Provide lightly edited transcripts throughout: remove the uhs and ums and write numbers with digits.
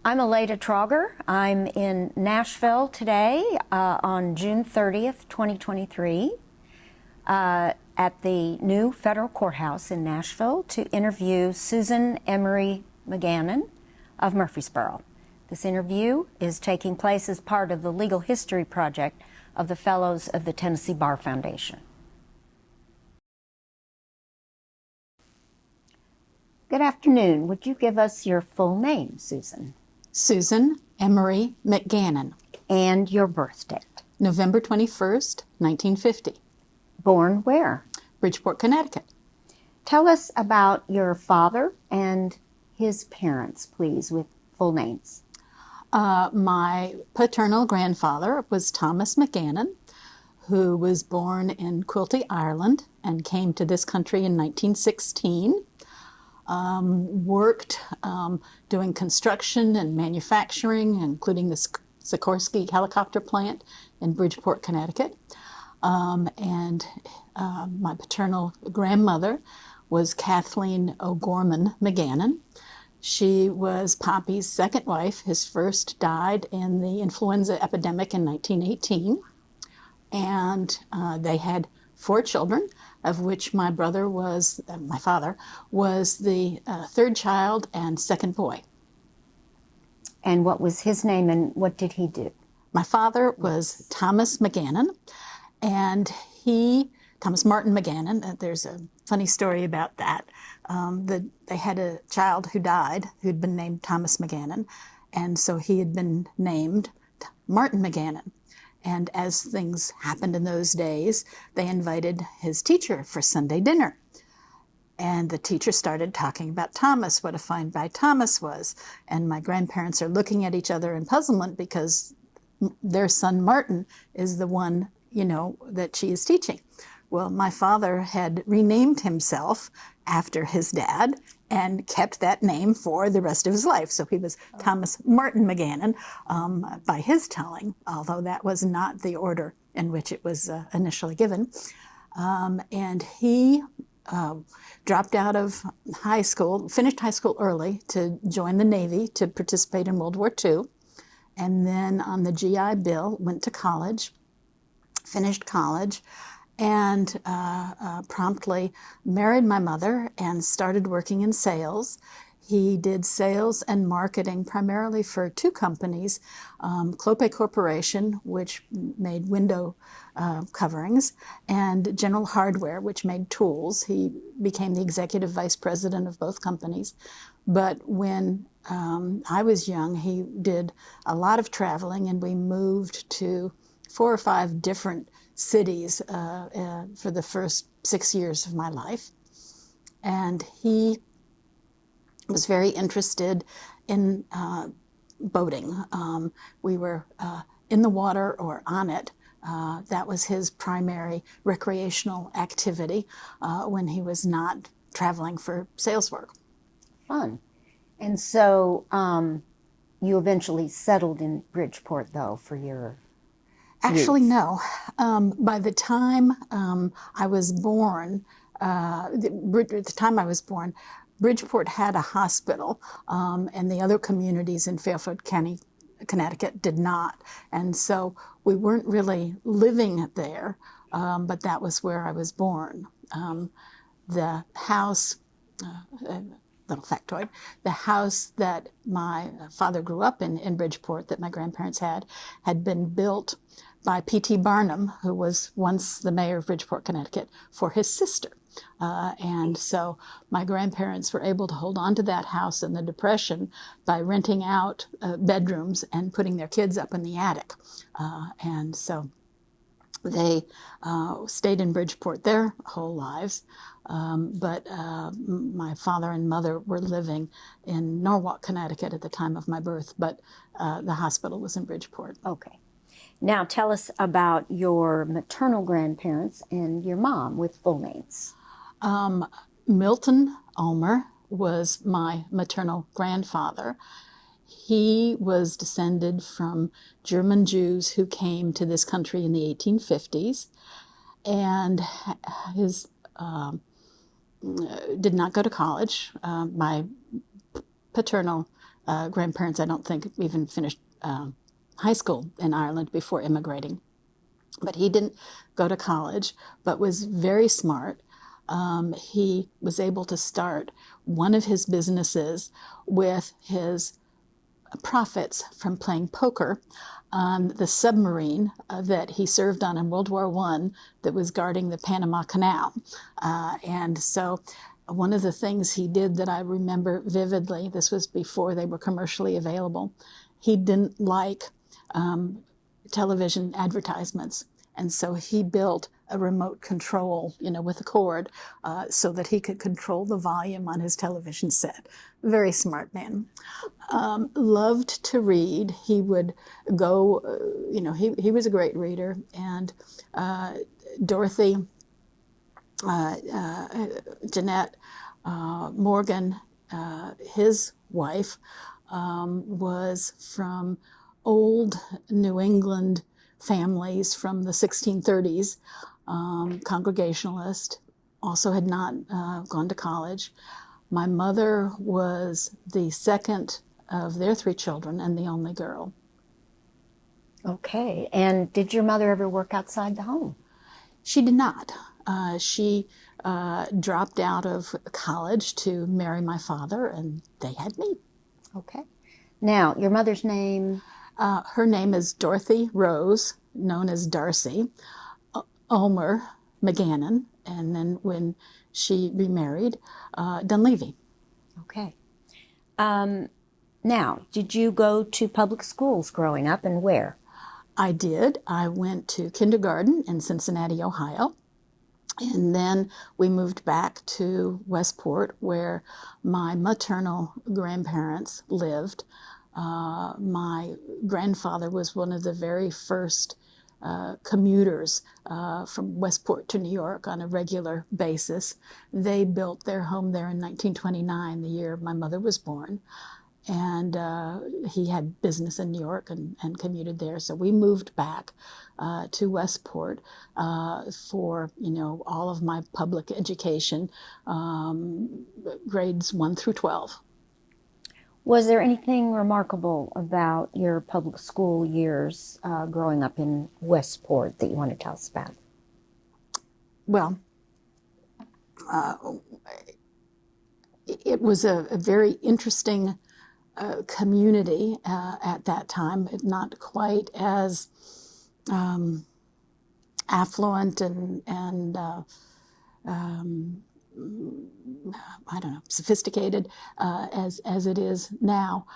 I'm Aleda Trauger. I'm in Nashville today on June 30th, 2023, at the new federal courthouse in Nashville to interview Susan Emery McGannon of Murfreesboro. This interview is taking place as part of the Legal History Project of the Fellows of the Tennessee Bar Foundation. Good afternoon. Would you give us your full name, Susan? Susan Emery McGannon. And your birthday? November 21st, 1950. Born where? Bridgeport, Connecticut. Tell us about your father and his parents, please, with full names. My paternal grandfather was Thomas McGannon, who was born in Quilty, Ireland, and came to this country in 1916. Worked doing construction and manufacturing, including the Sikorsky helicopter plant in Bridgeport, Connecticut. And my paternal grandmother was Kathleen O'Gorman McGannon. She was Poppy's second wife. His first died in the influenza epidemic in 1918. And they had 4 children, of which my father was the third child and second boy. And what was his name and what did he do? My father was Thomas McGannon, and Thomas Martin McGannon, there's a funny story about that. They had a child who died, who'd been named Thomas McGannon, and so he had been named Martin McGannon. And as things happened in those days, they invited his teacher for Sunday dinner. And the teacher started talking about Thomas, what a fine guy Thomas was. And my grandparents are looking at each other in puzzlement because their son Martin is the one, that she is teaching. Well, my father had renamed himself after his dad and kept that name for the rest of his life. So he was Thomas Martin McGannon by his telling, although that was not the order in which it was initially given. And he dropped out of high school, finished high school early to join the Navy to participate in World War II. And then on the GI Bill, went to college, finished college, and promptly married my mother and started working in sales. He did sales and marketing primarily for 2 companies, Clope Corporation, which made window coverings, and General Hardware, which made tools. He became the executive vice president of both companies. But when I was young, he did a lot of traveling, and we moved to 4 or 5 different cities for the first 6 years of my life. And he was very interested in boating. We were in the water or on it. That was his primary recreational activity when he was not traveling for sales work. Fun. And so you eventually settled in Bridgeport, though, for your Actually, youth. no. By the time I was born, Bridgeport had a hospital, and the other communities in Fairfield County, Connecticut, did not. And so we weren't really living there, but that was where I was born. The house, little factoid, the house that my father grew up in Bridgeport, that my grandparents had been built by P.T. Barnum, who was once the mayor of Bridgeport, Connecticut, for his sister. And so my grandparents were able to hold on to that house in the Depression by renting out bedrooms and putting their kids up in the attic. And so they stayed in Bridgeport their whole lives. But my father and mother were living in Norwalk, Connecticut at the time of my birth, but the hospital was in Bridgeport. Okay. Now tell us about your maternal grandparents and your mom with full names. Milton Ulmer was my maternal grandfather. He was descended from German Jews who came to this country in the 1850s, and his did not go to college. My paternal grandparents, I don't think, even finished high school in Ireland before immigrating. But he didn't go to college, but was very smart. He was able to start one of his businesses with his profits from playing poker on the submarine that he served on in World War I that was guarding the Panama Canal. And so one of the things he did that I remember vividly, this was before they were commercially available, he didn't like television advertisements. And so he built a remote control, with a cord, so that he could control the volume on his television set. Very smart man. Loved to read. He would go, he was a great reader. And Dorothy, Jeanette Morgan, his wife, was from old New England families from the 1630s, Congregationalist, also had not gone to college. My mother was the second of their 3 children and the only girl. Okay. And did your mother ever work outside the home? She did not. She dropped out of college to marry my father, and they had me. Okay. Now, your mother's name? Her name is Dorothy Rose, known as Darcy, Ulmer McGannon, and then when she remarried, Dunleavy. Okay. Now, did you go to public schools growing up, and where? I did. I went to kindergarten in Cincinnati, Ohio. And then we moved back to Westport, where my maternal grandparents lived. My grandfather was one of the very first commuters from Westport to New York on a regular basis. They built their home there in 1929, the year my mother was born. And he had business in New York and commuted there. So we moved back to Westport for, all of my public education, grades 1 through 12. Was there anything remarkable about your public school years growing up in Westport that you want to tell us about? Well, it was a very interesting community at that time, not quite as affluent and I don't know, sophisticated as it is now.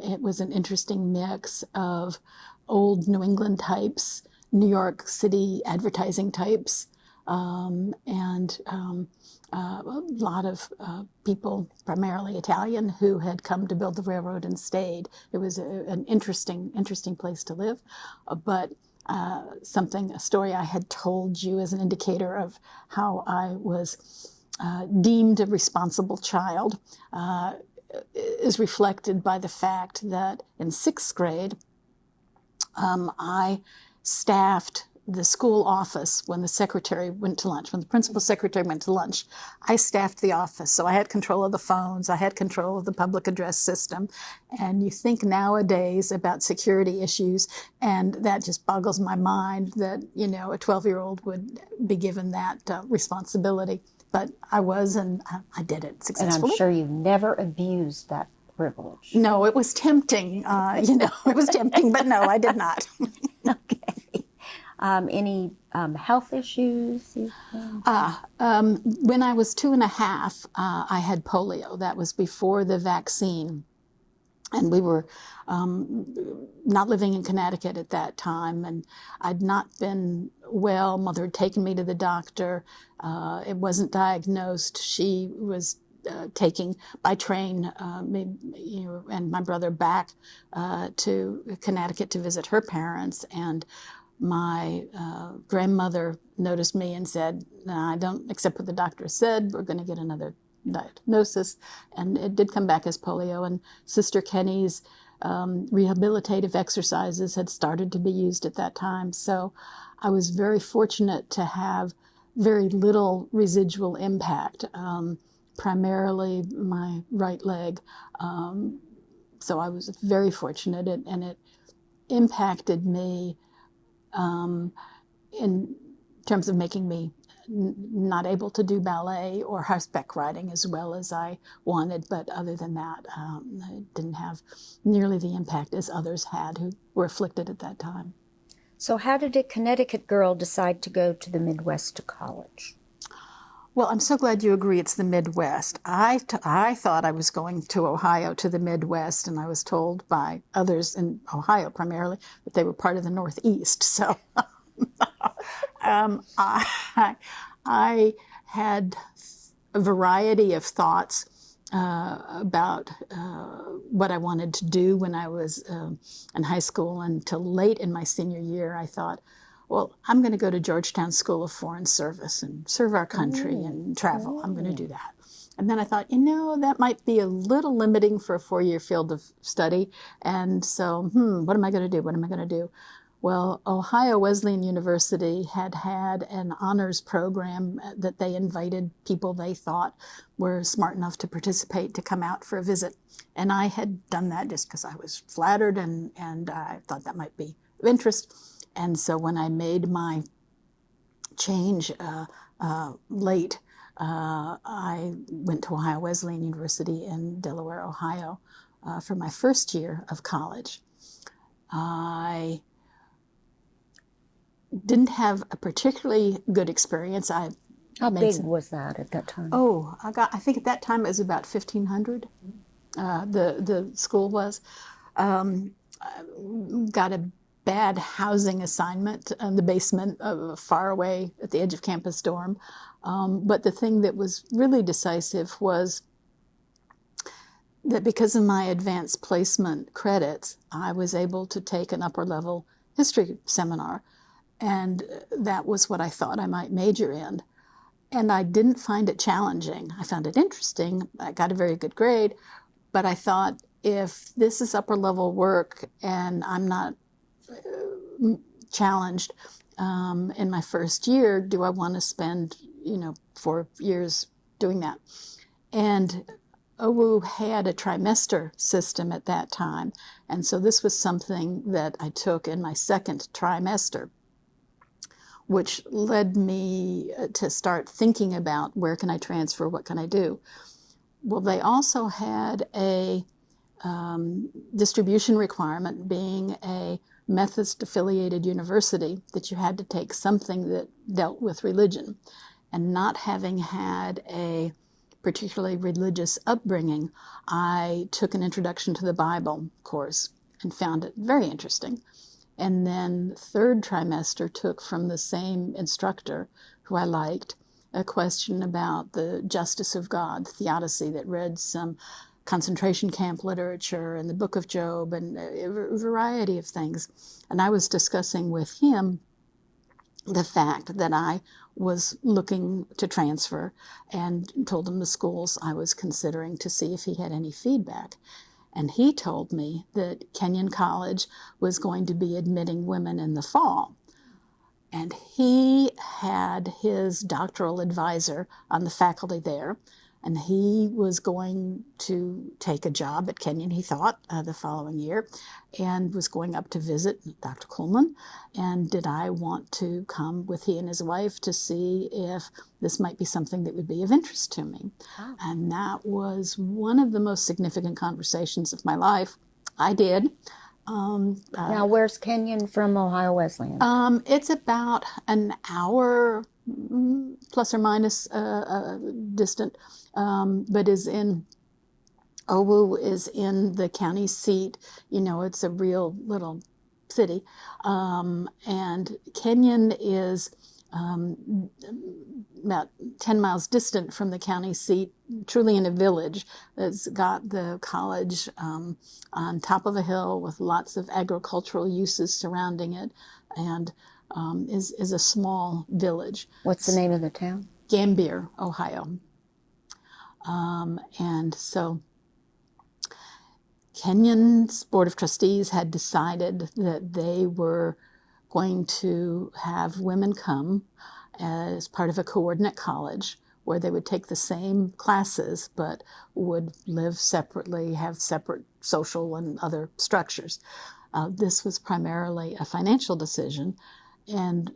It was an interesting mix of old New England types, New York City advertising types, and a lot of people, primarily Italian, who had come to build the railroad and stayed. It was an interesting place to live, but a story I had told you as an indicator of how I was deemed a responsible child is reflected by the fact that in 6th grade, I staffed the school office when the secretary went to lunch. When the principal secretary went to lunch, I staffed the office. So I had control of the phones, I had control of the public address system. And you think nowadays about security issues, and that just boggles my mind that, a 12-year-old would be given that responsibility. But I was, and I did it successfully. And I'm sure you never abused that privilege. No, it was tempting. It was tempting, but no, I did not. Okay. Any health issues? When I was 2.5, I had polio. That was before the vaccine. And we were not living in Connecticut at that time, and I'd not been well. Mother had taken me to the doctor. It wasn't diagnosed. She was taking by train me, and my brother back to Connecticut to visit her parents. And my grandmother noticed me and said, "No, I don't accept what the doctor said. We're going to get another diagnosis." And it did come back as polio. And Sister Kenny's rehabilitative exercises had started to be used at that time. So I was very fortunate to have very little residual impact. Primarily my right leg So I was very fortunate, and it impacted me in terms of making me not able to do ballet or horseback riding as well as I wanted. But other than that, I didn't have nearly the impact as others had who were afflicted at that time. So how did a Connecticut girl decide to go to the Midwest to college? Well, I'm so glad you agree it's the Midwest. I thought I was going to Ohio, to the Midwest, and I was told by others in Ohio primarily that they were part of the Northeast. So I had a variety of thoughts about what I wanted to do when I was in high school. Until late in my senior year, I thought, well, I'm going to go to Georgetown School of Foreign Service and serve our country and travel. I'm going to do that. And then I thought, that might be a little limiting for a 4-year field of study. And so, what am I going to do? What am I going to do? Well, Ohio Wesleyan University had an honors program that they invited people they thought were smart enough to participate to come out for a visit. And I had done that just because I was flattered, and I thought that might be of interest. And so when I made my change late, I went to Ohio Wesleyan University in Delaware, Ohio, for my first year of college. I didn't have a particularly good experience. How big was that at that time? Oh, I think at that time it was about 1,500. The school was. Got a bad housing assignment in the basement of far away at the edge of campus dorm. But the thing that was really decisive was that because of my advanced placement credits, I was able to take an upper level history seminar. And that was what I thought I might major in. And I didn't find it challenging. I found it interesting. I got a very good grade. But I thought, if this is upper level work and I'm not challenged in my first year, do I want to spend 4 years doing that? And OWU had a trimester system at that time, and so this was something that I took in my second trimester, which led me to start thinking about, where can I transfer, what can I do? Well, they also had a distribution requirement, being a Methodist-affiliated university, that you had to take something that dealt with religion. And not having had a particularly religious upbringing, I took an Introduction to the Bible course and found it very interesting. And then third trimester took from the same instructor, who I liked, a question about the justice of God, theodicy, that read some concentration camp literature and the Book of Job and a variety of things. And I was discussing with him the fact that I was looking to transfer, and told him the schools I was considering to see if he had any feedback. And he told me that Kenyon College was going to be admitting women in the fall. And he had his doctoral advisor on the faculty there, and he was going to take a job at Kenyon, he thought, the following year, and was going up to visit Dr. Coleman. And did I want to come with he and his wife to see if this might be something that would be of interest to me? Oh. And that was one of the most significant conversations of my life. I did. Now, where's Kenyon from Ohio Wesleyan? It's about an hour plus or minus distant, but OWU is in the county seat. It's a real little city. And Kenyon is about 10 miles distant from the county seat, truly in a village that's got the college on top of a hill with lots of agricultural uses surrounding it, and is a small village. What's the name of the town? Gambier, Ohio. And so Kenyon's Board of Trustees had decided that they were going to have women come as part of a coordinate college, where they would take the same classes but would live separately, have separate social and other structures. This was primarily a financial decision and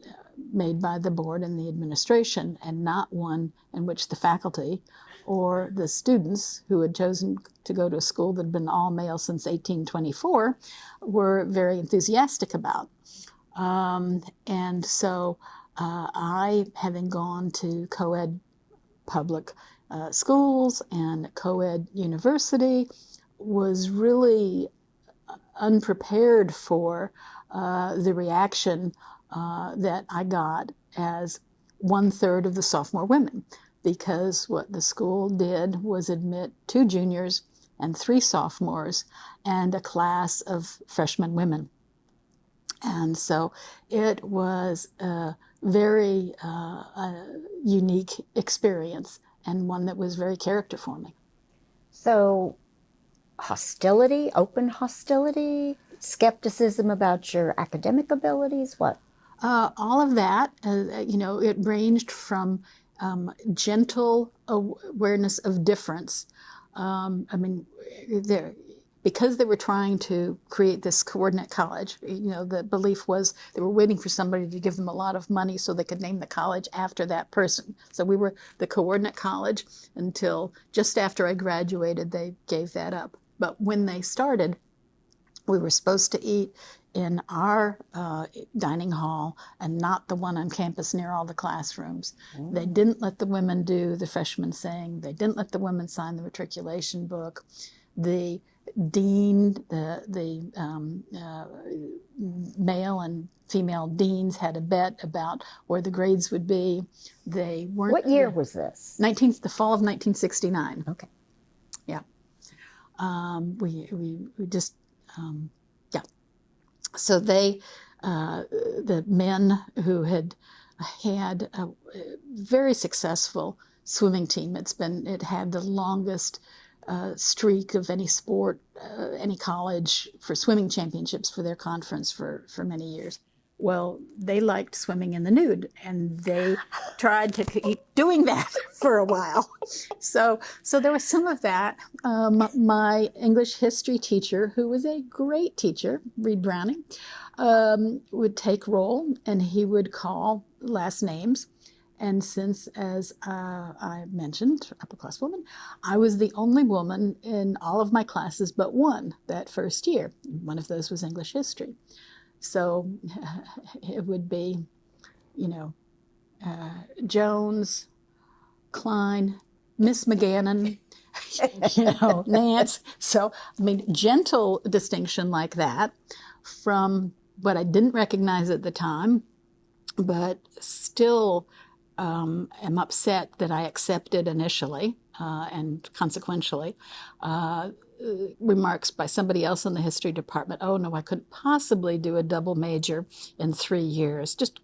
made by the board and the administration, and not one in which the faculty or the students who had chosen to go to a school that had been all male since 1824 were very enthusiastic about. And so I, having gone to co-ed public schools and co-ed university, was really unprepared for the reaction that I got as 1/3 of the sophomore women, because what the school did was admit 2 juniors and 3 sophomores and a class of freshman women. And so it was a very unique experience, and one that was very character forming. So hostility, open hostility, skepticism about your academic abilities, what? All of that, it ranged from gentle awareness of difference. Because they were trying to create this coordinate college, the belief was they were waiting for somebody to give them a lot of money so they could name the college after that person. So we were the coordinate college until just after I graduated, they gave that up. But when they started, we were supposed to eat in our dining hall and not the one on campus near all the classrooms. They didn't let the women do the freshman sing. They didn't let the women sign the matriculation book. The dean, the male and female deans had a bet about where the grades would be. They weren't. What year was this? The fall of 1969. Okay. Yeah. We just, yeah. So they, the men who had a very successful swimming team. It had the longest streak of any sport, any college, for swimming championships for their conference for many years. Well, they liked swimming in the nude, and they tried to keep doing that for a while. So there was some of that. My English history teacher, who was a great teacher, Reed Browning, would take roll, and he would call last names. And since, as I mentioned, upper class woman, I was the only woman in all of my classes but one that first year. One of those was English history. So it would be, Jones, Klein, Miss McGannon, Nance. So, gentle distinction like that from what I didn't recognize at the time, but still am upset that I accepted initially and consequentially remarks by somebody else in the history department. Oh no, I couldn't possibly do a double major in 3 years. Just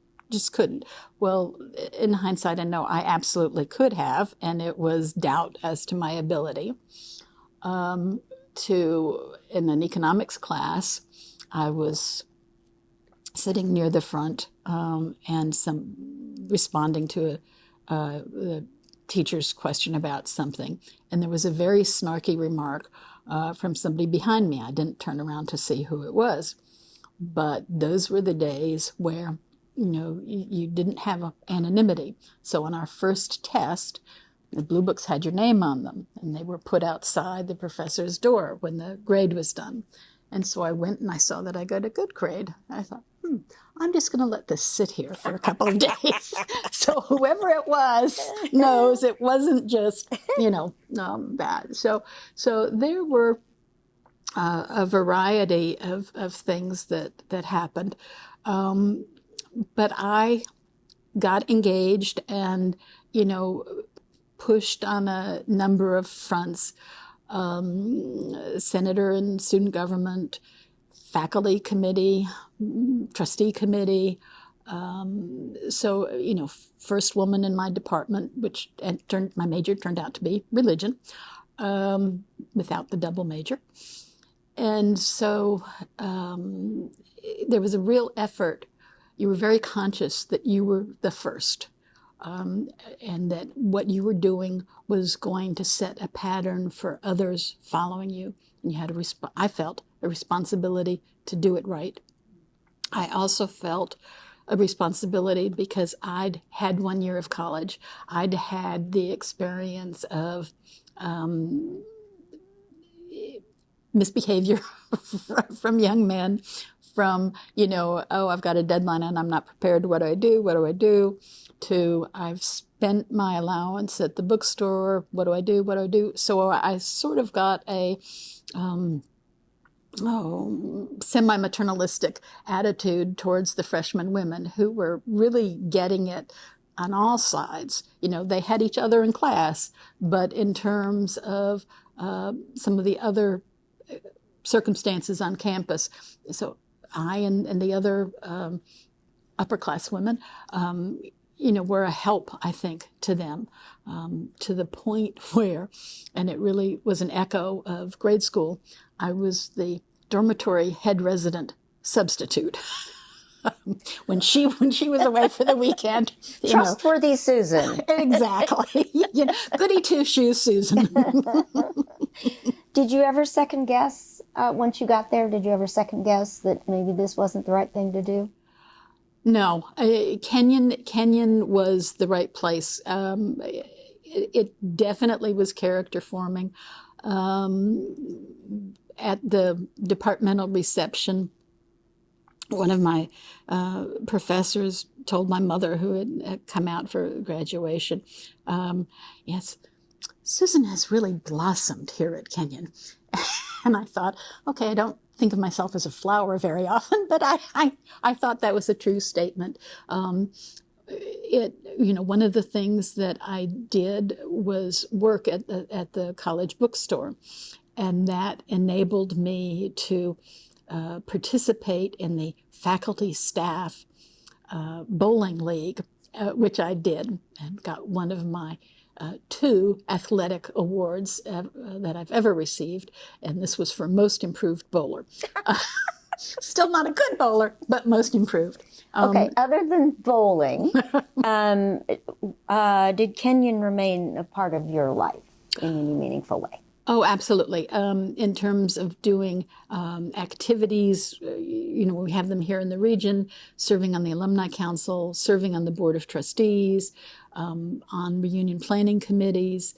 couldn't. Well, in hindsight, I know I absolutely could have, and it was doubt as to my ability. In an economics class, I was sitting near the front and responding to the teacher's question about something, and there was a very snarky remark from somebody behind me. I didn't turn around to see who it was, but those were the days where you didn't have anonymity. So on our first test, the blue books had your name on them, and they were put outside the professor's door when the grade was done. And so I went and I saw that I got a good grade. I thought, I'm just going to let this sit here for a couple of days. So whoever it was knows it wasn't just, bad. So there were a variety of things that happened. But I got engaged and, pushed on a number of fronts. Senator and student government, faculty committee, trustee committee. First woman in my department, my major turned out to be religion, without the double major. And so there was a real effort. You were very conscious that you were the first. And that what you were doing was going to set a pattern for others following you. and you had I felt a responsibility to do it right. I also felt a responsibility because I'd had 1 year of college. I'd had the experience of misbehavior from young men, from, oh, I've got a deadline and I'm not prepared. What do I do? What do I do? To I've spent my allowance at the bookstore. What do I do? What do I do? So I sort of got a semi-maternalistic attitude towards the freshman women who were really getting it on all sides. They had each other in class, but in terms of some of the other circumstances on campus. So I and the other upper class women, were a help, I think, to them, to the point where, and it really was an echo of grade school, I was the dormitory head resident substitute. when she was away for the weekend. Trustworthy Susan. Exactly. Goody two shoes, Susan. Did you ever second guess once you got there? Did you ever second guess that maybe this wasn't the right thing to do? No, Kenyon was the right place. It definitely was character forming. At the departmental reception, one of my professors told my mother, who had come out for graduation, yes, Susan has really blossomed here at Kenyon. And I thought, okay, I don't think of myself as a flower very often, but I thought that was a true statement. One of the things that I did was work at the college bookstore, and that enabled me to participate in the faculty staff bowling league, which I did, and got one of my 2 athletic awards that I've ever received, and this was for most improved bowler. Still not a good bowler, but most improved. Okay, other than bowling, did Kenyon remain a part of your life in any meaningful way? Oh, absolutely. In terms of doing activities, we have them here in the region, serving on the Alumni Council, serving on the Board of Trustees, on reunion planning committees.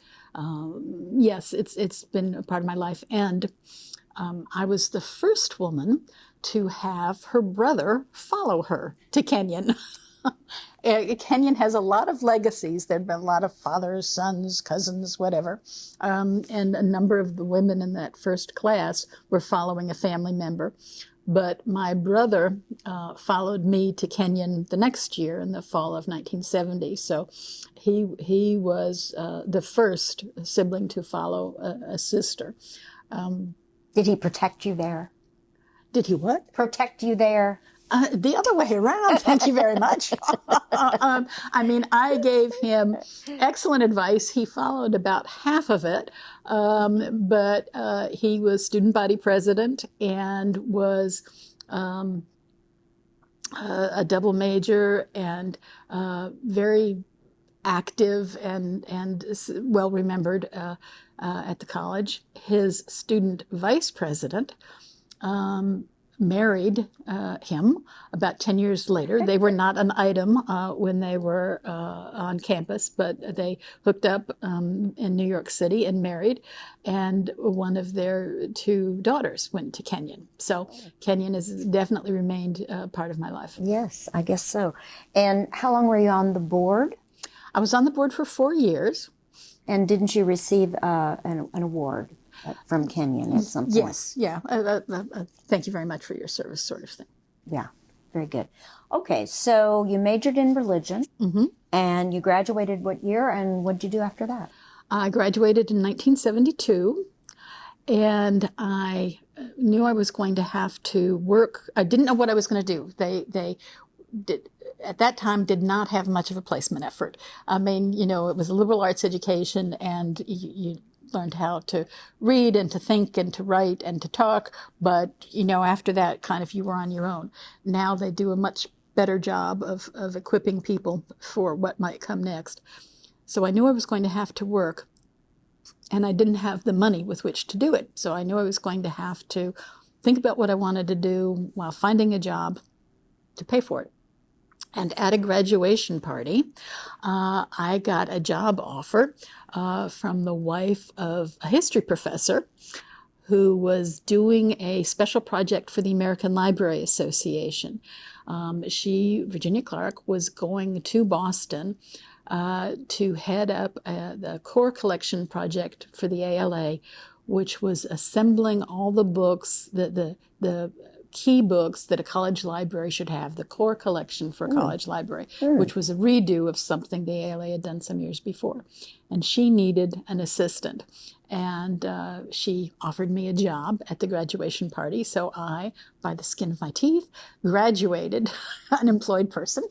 Yes, it's been a part of my life. And I was the first woman to have her brother follow her to Kenyon. Kenyon has a lot of legacies. There have been a lot of fathers, sons, cousins, whatever. And a number of the women in that first class were following a family member. But my brother followed me to Kenyon the next year in the fall of 1970. So he was the first sibling to follow a sister. Did he protect you there? Did he what? Protect you there? The other way around, thank you very much. I gave him excellent advice. He followed about half of it, but he was student body president and was a double major and very active and well remembered at the college. His student vice president married him about 10 years later. They were not an item when they were on campus, but they hooked up in New York City and married, and one of their 2 daughters went to Kenyon. So Kenyon has definitely remained part of my life. Yes, I guess so. And how long were you on the board? I was on the board for 4 years. And didn't you receive an award from Kenyon at some point? Yes, yeah. Thank you very much for your service, sort of thing. Yeah, very good. Okay, so you majored in religion, and you graduated what year, and what did you do after that? I graduated in 1972, and I knew I was going to have to work. I didn't know what I was going to do. They did, at that time, did not have much of a placement effort. I mean, it was a liberal arts education, and you learned how to read and to think and to write and to talk. But, after that, kind of you were on your own. Now they do a much better job of equipping people for what might come next. So I knew I was going to have to work. and I didn't have the money with which to do it. So I knew I was going to have to think about what I wanted to do while finding a job to pay for it. And at a graduation party, I got a job offer from the wife of a history professor who was doing a special project for the American Library Association. Virginia Clark, was going to Boston to head up the core collection project for the ALA, which was assembling all the books, the key books that a college library should have, the core collection for a college library, which was a redo of something the ALA had done some years before. And she needed an assistant. And she offered me a job at the graduation party. So I, by the skin of my teeth, graduated, an employed person.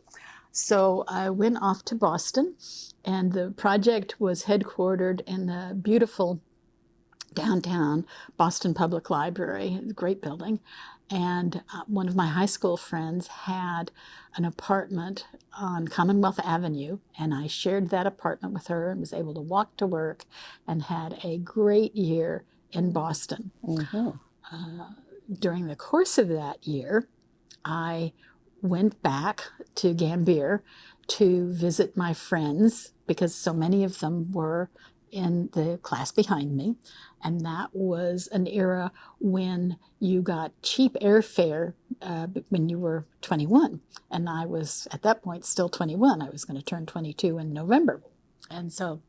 So I went off to Boston, and the project was headquartered in the beautiful downtown Boston Public Library, a great building. And one of my high school friends had an apartment on Commonwealth Avenue, and I shared that apartment with her and was able to walk to work and had a great year in Boston. During the course of that year, I went back to Gambier to visit my friends because so many of them were in the class behind me. And that was an era when you got cheap airfare when you were 21. And I was, at that point, still 21. I was going to turn 22 in November. And so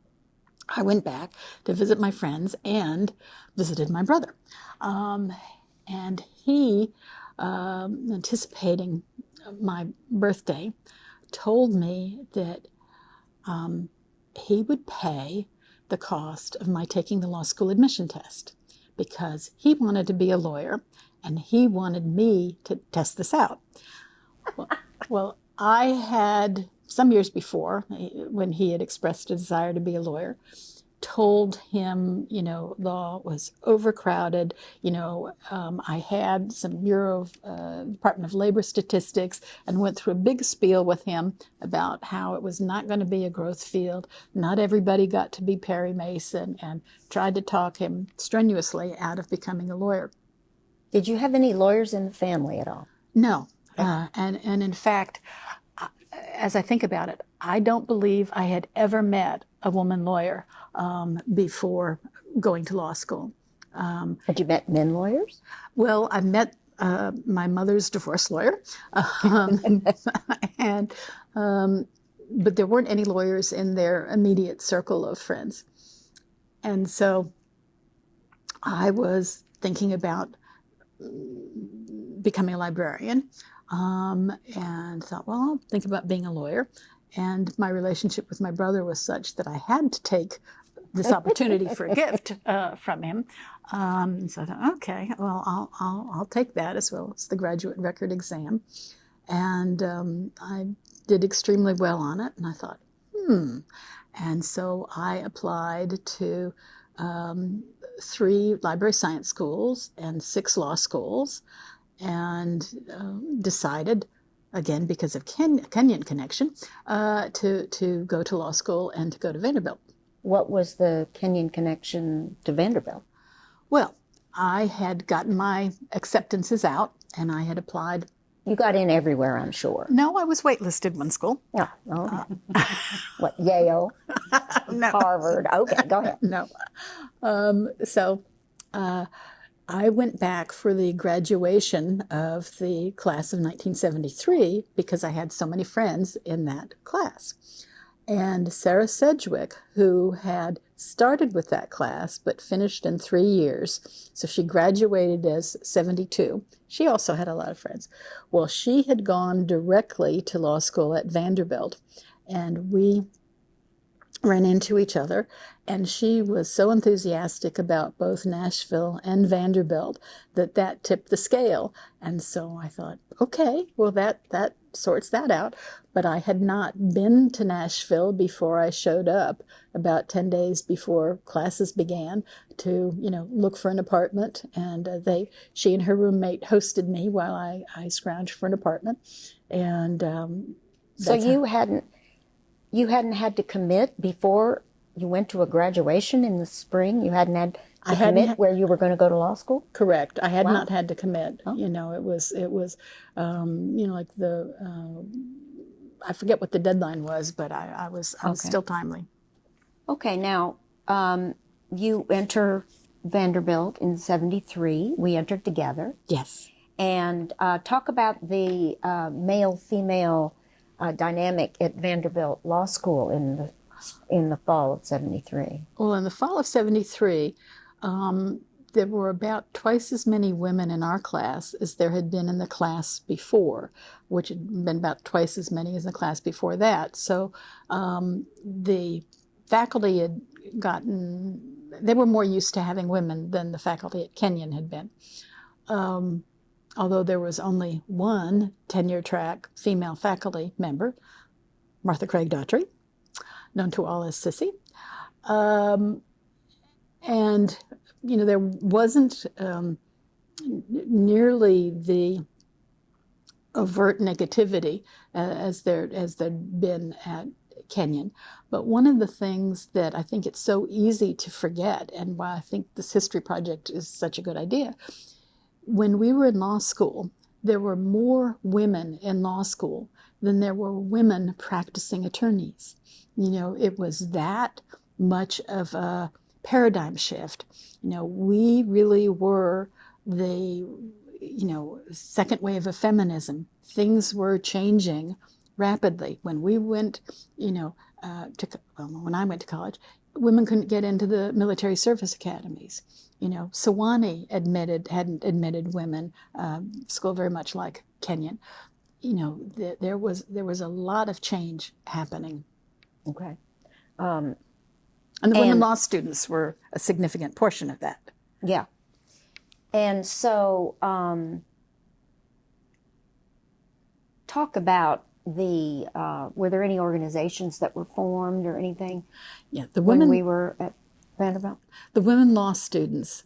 I went back to visit my friends and visited my brother. And he, anticipating my birthday, told me that he would pay the cost of my taking the law school admission test because he wanted to be a lawyer and he wanted me to test this out. Well, I had, some years before, when he had expressed a desire to be a lawyer, told him, law was overcrowded. I had some Department of Labor statistics and went through a big spiel with him about how it was not going to be a growth field. Not everybody got to be Perry Mason, and tried to talk him strenuously out of becoming a lawyer. Did you have any lawyers in the family at all? No. And in fact, as I think about it, I don't believe I had ever met a woman lawyer before going to law school. Had you met men lawyers? Well, I met my mother's divorce lawyer, and but there weren't any lawyers in their immediate circle of friends. And so I was thinking about becoming a librarian, and thought, well, I'll think about being a lawyer. And my relationship with my brother was such that I had to take this opportunity for a gift from him. So I thought, okay, well, I'll take that as well as the graduate record exam. And I did extremely well on it. And I thought, And so I applied to 3 library science schools and 6 law schools, and decided, again because of Kenyon connection, to go to law school and to go to Vanderbilt. What was the Kenyon connection to Vanderbilt? Well, I had gotten my acceptances out, and I had applied. You got in everywhere, I'm sure. No, I was waitlisted one school. Yeah. Okay. What, Yale? No. Harvard? Okay, go ahead. No. So I went back for the graduation of the class of 1973 because I had so many friends in that class. And Sarah Sedgwick, who had started with that class but finished in 3 years, so she graduated as 72. She also had a lot of friends. Well, she had gone directly to law school at Vanderbilt, and we ran into each other, and she was so enthusiastic about both Nashville and Vanderbilt that tipped the scale. And so I thought, okay, well, that sorts that out. But I had not been to Nashville before I showed up about 10 days before classes began to, look for an apartment. And she and her roommate hosted me while I scrounged for an apartment. And so you hadn't had to commit before you went to a graduation in the spring. You hadn't had I to hadn't commit where you were going to go to law school? correct. I had not Wow. had to commit. Oh, Like I forget what the deadline was, but I was okay. still timely. Okay, now you enter Vanderbilt in 73. We entered together. Yes. And talk about the male-female dynamic at Vanderbilt Law School in the fall of 73. Well, in the fall of 73, there were about twice as many women in our class as there had been in the class before, which had been about twice as many as the class before that. So the faculty had they were more used to having women than the faculty at Kenyon had been. Although there was only one tenure track female faculty member, Martha Craig Daughtry, known to all as Sissy. And, there wasn't nearly the overt negativity as there'd been at Kenyon. But one of the things that I think it's so easy to forget, and why I think this history project is such a good idea, when we were in law school, there were more women in law school than there were women practicing attorneys. It was that much of a paradigm shift. We really were the, second wave of feminism. Things were changing rapidly. When we went, when I went to college, women couldn't get into the military service academies. Sewanee hadn't admitted women, school very much like Kenyon. There was a lot of change happening. Okay. And the women law students were a significant portion of that. Yeah. And so talk about were there any organizations that were formed or anything? Yeah, when we were at Vanderbilt? The women law students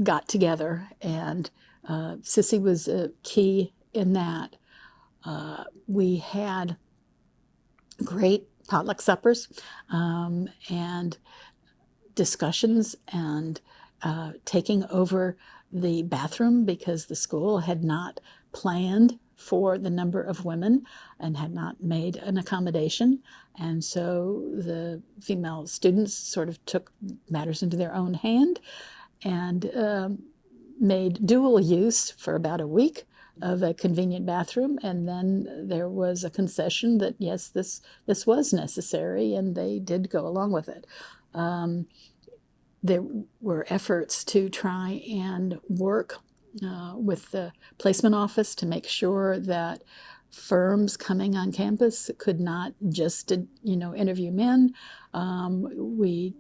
got together, and Sissy was key in that. We had great potluck suppers and discussions and taking over the bathroom because the school had not planned for the number of women and had not made an accommodation. And so the female students sort of took matters into their own hand and made dual use for about a week of a convenient bathroom. And then there was a concession that, yes, this was necessary, and they did go along with it. There were efforts to try and work with the placement office to make sure that firms coming on campus could not just, interview men. We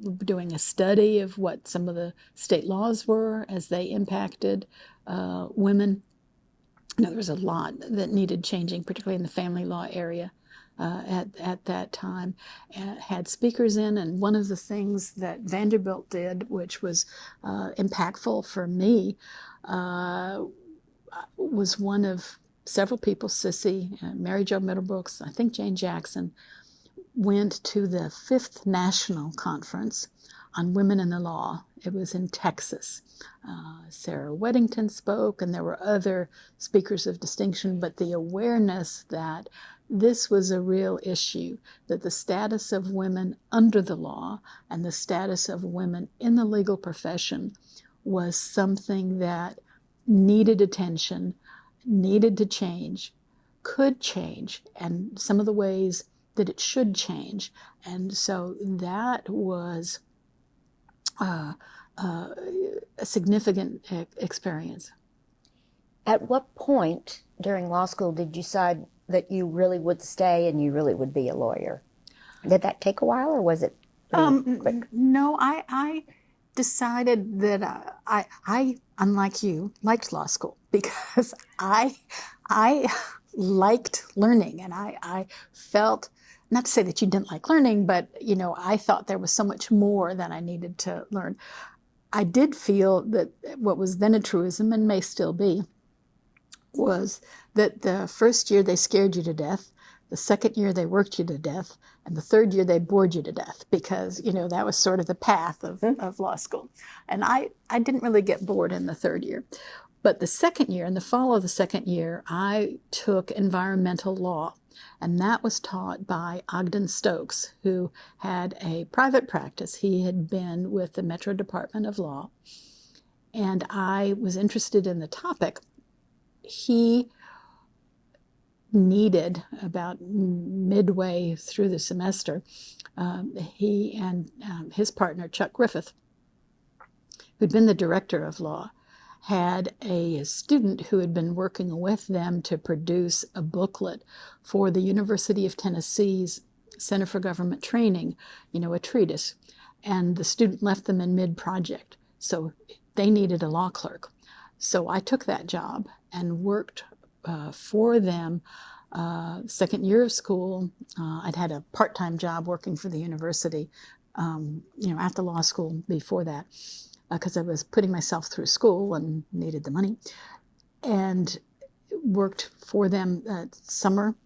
were doing a study of what some of the state laws were as they impacted women. There was a lot that needed changing, particularly in the family law area. At that time, had speakers in, and one of the things that Vanderbilt did, which was impactful for me, was one of several people, Sissy, Mary Jo Middlebrooks, I think Jane Jackson, went to the 5th National Conference on Women in the Law. It was in Texas. Sarah Weddington spoke, and there were other speakers of distinction, but the awareness that this was a real issue, that the status of women under the law and the status of women in the legal profession was something that needed attention, needed to change, could change, and some of the ways that it should change. And so that was a significant experience. At what point during law school did you decide that you really would stay and you really would be a lawyer? Did that take a while, or was it pretty quick? No, I decided that I, unlike you, liked law school because I liked learning, and I felt, not to say that you didn't like learning, but I thought there was so much more that I needed to learn. I did feel that what was then a truism, and may still be, was that the first year they scared you to death, The second year they worked you to death, and the third year they bored you to death, because that was sort of the path of law school. And I didn't really get bored in the third year. But the second year, in the fall of the second year, I took environmental law. And that was taught by Ogden Stokes, who had a private practice. He had been with the Metro Department of Law. And I was interested in the topic. He needed, about midway through the semester, he and his partner, Chuck Griffith, who'd been the director of law, had a student who had been working with them to produce a booklet for the University of Tennessee's Center for Government Training, a treatise. And the student left them in mid-project, so they needed a law clerk. So I took that job and worked for them. Second year of school, I'd had a part-time job working for the university, at the law school before that, because I was putting myself through school and needed the money, and worked for them that summer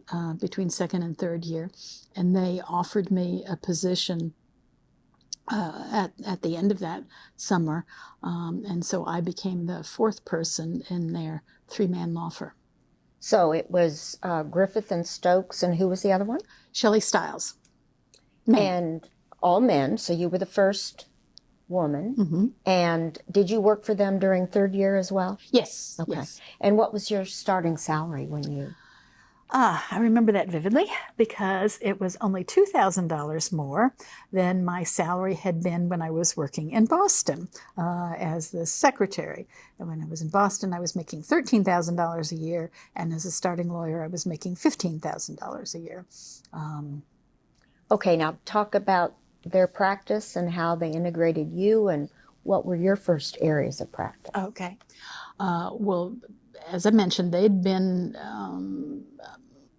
between second and third year. And they offered me a position at the end of that summer. And so I became the fourth person in their three-man law firm. So it was Griffith and Stokes, and who was the other one? Shelley Stiles. Men. And all men, so you were the first woman. Mm-hmm. And did you work for them during third year as well? Yes. Okay. Yes. And what was your starting salary when you... I remember that vividly, because it was only $2,000 more than my salary had been when I was working in Boston as the secretary. And when I was in Boston, I was making $13,000 a year, and as a starting lawyer, I was making $15,000 a year. Okay, now talk about their practice and how they integrated you, and what were your first areas of practice? Okay. Well, as I mentioned, they'd been,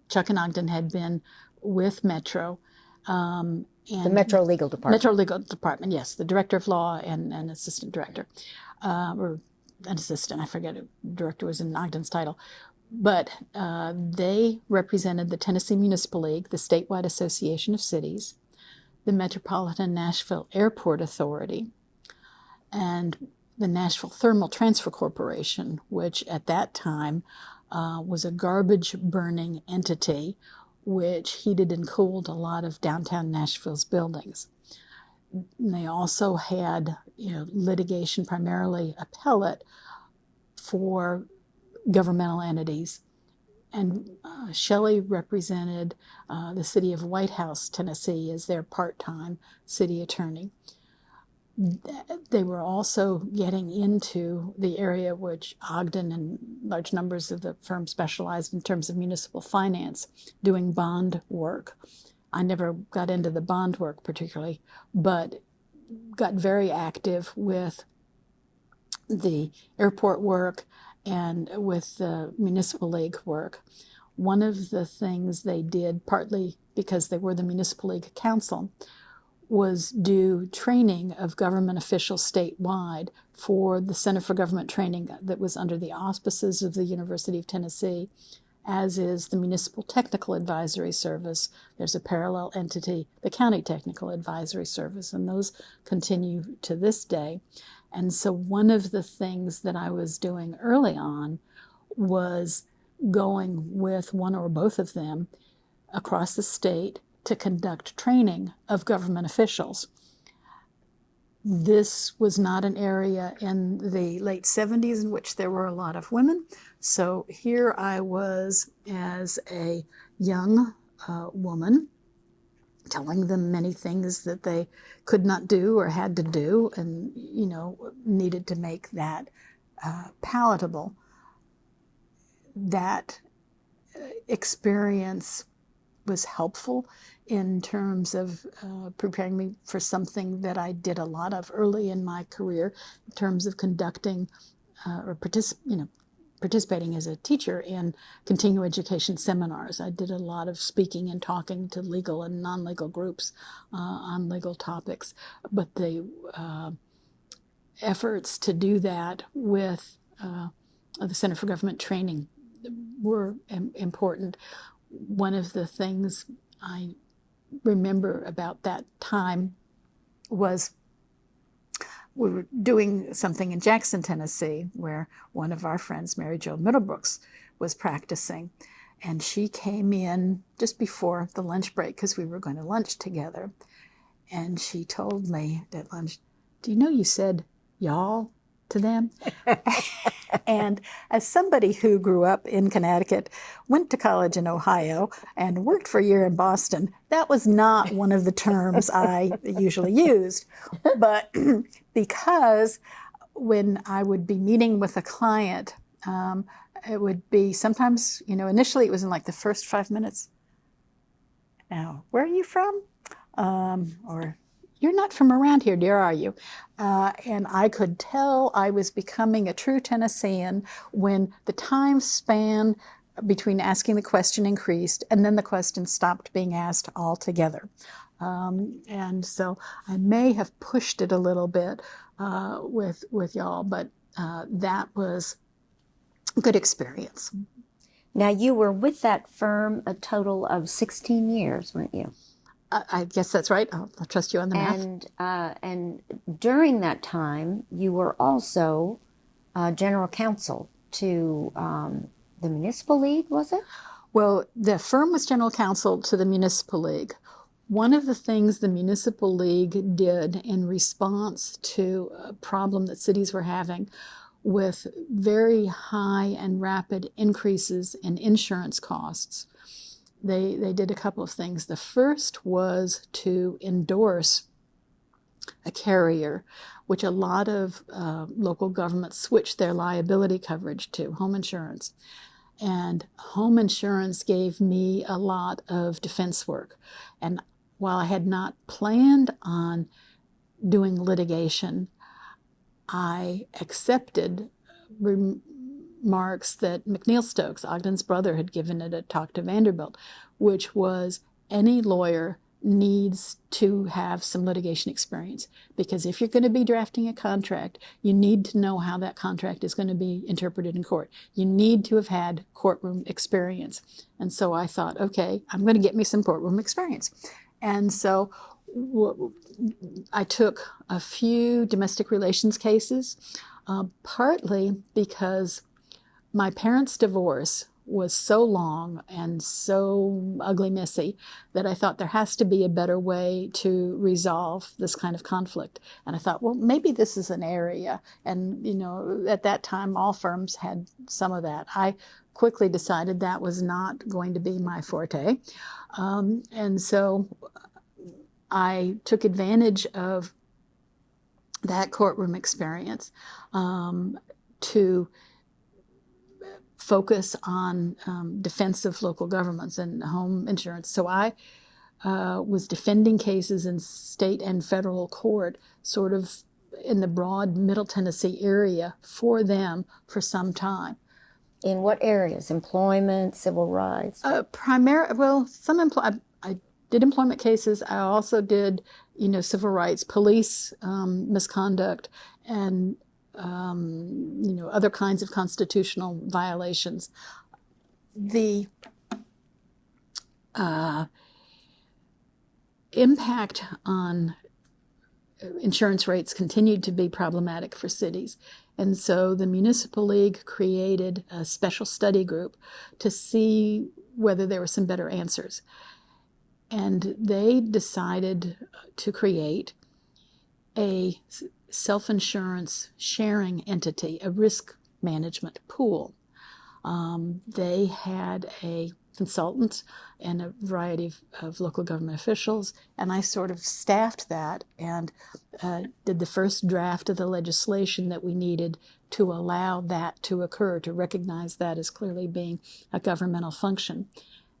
Chuck and Ogden had been with Metro. And The Metro Legal Department. Metro Legal Department, yes. The director of law and assistant director. Or an assistant, I forget, director was in Ogden's title. But they represented the Tennessee Municipal League, the statewide association of cities, the Metropolitan Nashville Airport Authority, and the Nashville Thermal Transfer Corporation, which at that time was a garbage burning entity which heated and cooled a lot of downtown Nashville's buildings. And they also had litigation, primarily appellate, for governmental entities. And Shelley represented the city of White House, Tennessee, as their part-time city attorney. They were also getting into the area which Ogden and large numbers of the firm specialized in terms of municipal finance, doing bond work. I never got into the bond work particularly, but got very active with the airport work and with the municipal league work. One of the things they did, partly because they were the municipal league council, was do training of government officials statewide for the Center for Government Training that was under the auspices of the University of Tennessee, as is the Municipal Technical Advisory Service. There's a parallel entity, the County Technical Advisory Service, and those continue to this day. And so one of the things that I was doing early on was going with one or both of them across the state to conduct training of government officials. This was not an area in the late 70s in which there were a lot of women. So here I was as a young woman, telling them many things that they could not do or had to do, and needed to make that palatable. That experience was helpful in terms of preparing me for something that I did a lot of early in my career, in terms of conducting or participating as a teacher in continuing education seminars. I did a lot of speaking and talking to legal and non-legal groups on legal topics, but the efforts to do that with the Center for Government Training were important. one of the things I remember about that time was we were doing something in Jackson, Tennessee, where one of our friends, Mary Jo Middlebrooks, was practicing. And she came in just before the lunch break because we were going to lunch together. And she told me at lunch, "Do you know you said y'all to them?" And as somebody who grew up in Connecticut, went to college in Ohio, and worked for a year in Boston, that was not one of the terms I usually used. But because when I would be meeting with a client, it would be sometimes, initially it was in like the first 5 minutes. "Now, where are you from?" Or, "You're not from around here, dear, are you?" And I could tell I was becoming a true Tennessean when the time span between asking the question increased, and then the question stopped being asked altogether. And so I may have pushed it a little bit with y'all, but that was a good experience. Now, you were with that firm a total of 16 years, weren't you? I guess that's right. I'll trust you on the math. And during that time, you were also general counsel to the Municipal League, was it? Well, the firm was general counsel to the Municipal League. One of the things the Municipal League did in response to a problem that cities were having with very high and rapid increases in insurance costs, they did a couple of things. The first was to endorse a carrier, which a lot of local governments switched their liability coverage to, home insurance. And home insurance gave me a lot of defense work. And while I had not planned on doing litigation, I accepted remarks that McNeil Stokes, Ogden's brother, had given at a talk to Vanderbilt, which was any lawyer needs to have some litigation experience, because if you're going to be drafting a contract, you need to know how that contract is going to be interpreted in court. You need to have had courtroom experience. And so I thought, okay, I'm going to get me some courtroom experience. And so I took a few domestic relations cases, partly because my parents' divorce was so long and so ugly messy that I thought there has to be a better way to resolve this kind of conflict. And I thought, well, maybe this is an area. And, at that time, all firms had some of that. I quickly decided that was not going to be my forte. And so I took advantage of that courtroom experience to focus on defense of local governments and home insurance. So I was defending cases in state and federal court, sort of in the broad Middle Tennessee area for them for some time. In what areas? Employment, civil rights? I did employment cases. I also did, civil rights, police misconduct, and other kinds of constitutional violations. The impact on insurance rates continued to be problematic for cities. And so the Municipal League created a special study group to see whether there were some better answers. And they decided to create a self-insurance sharing entity, a risk management pool. They had a consultant and a variety of local government officials, and I sort of staffed that and did the first draft of the legislation that we needed to allow that to occur, to recognize that as clearly being a governmental function.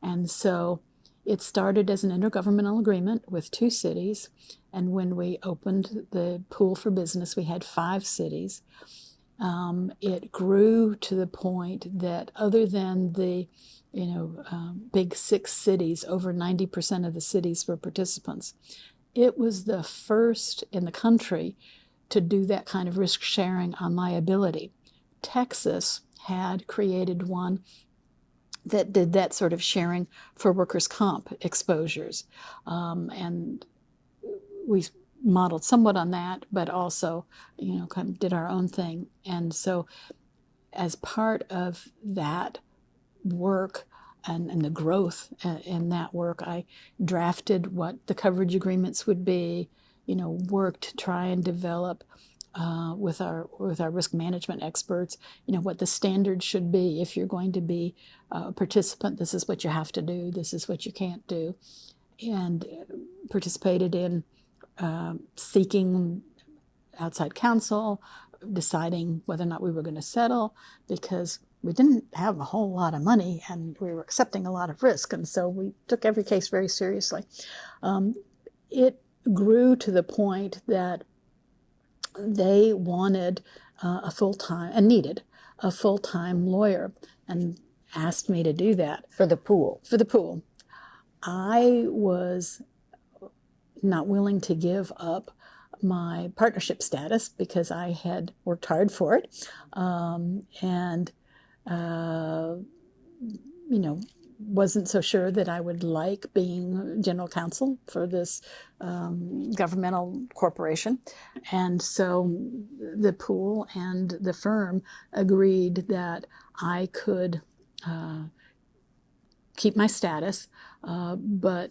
And so it started as an intergovernmental agreement with 2 cities, and when we opened the pool for business, we had 5 cities. It grew to the point that other than the big 6 cities, over 90% of the cities were participants. It was the first in the country to do that kind of risk sharing on liability. Texas had created one that did that sort of sharing for workers' comp exposures. And we modeled somewhat on that, but also, kind of did our own thing. And so as part of that work and the growth in that work, I drafted what the coverage agreements would be, worked to try and develop with our risk management experts, what the standards should be. If you're going to be a participant, this is what you have to do, this is what you can't do, and participated in seeking outside counsel, deciding whether or not we were going to settle, because we didn't have a whole lot of money and we were accepting a lot of risk. And so we took every case very seriously. It grew to the point that they wanted a full-time and needed a full-time lawyer and asked me to do that. For the pool. For the pool. I was not willing to give up my partnership status because I had worked hard for it, and wasn't so sure that I would like being general counsel for this governmental corporation. And so the pool and the firm agreed that I could keep my status, but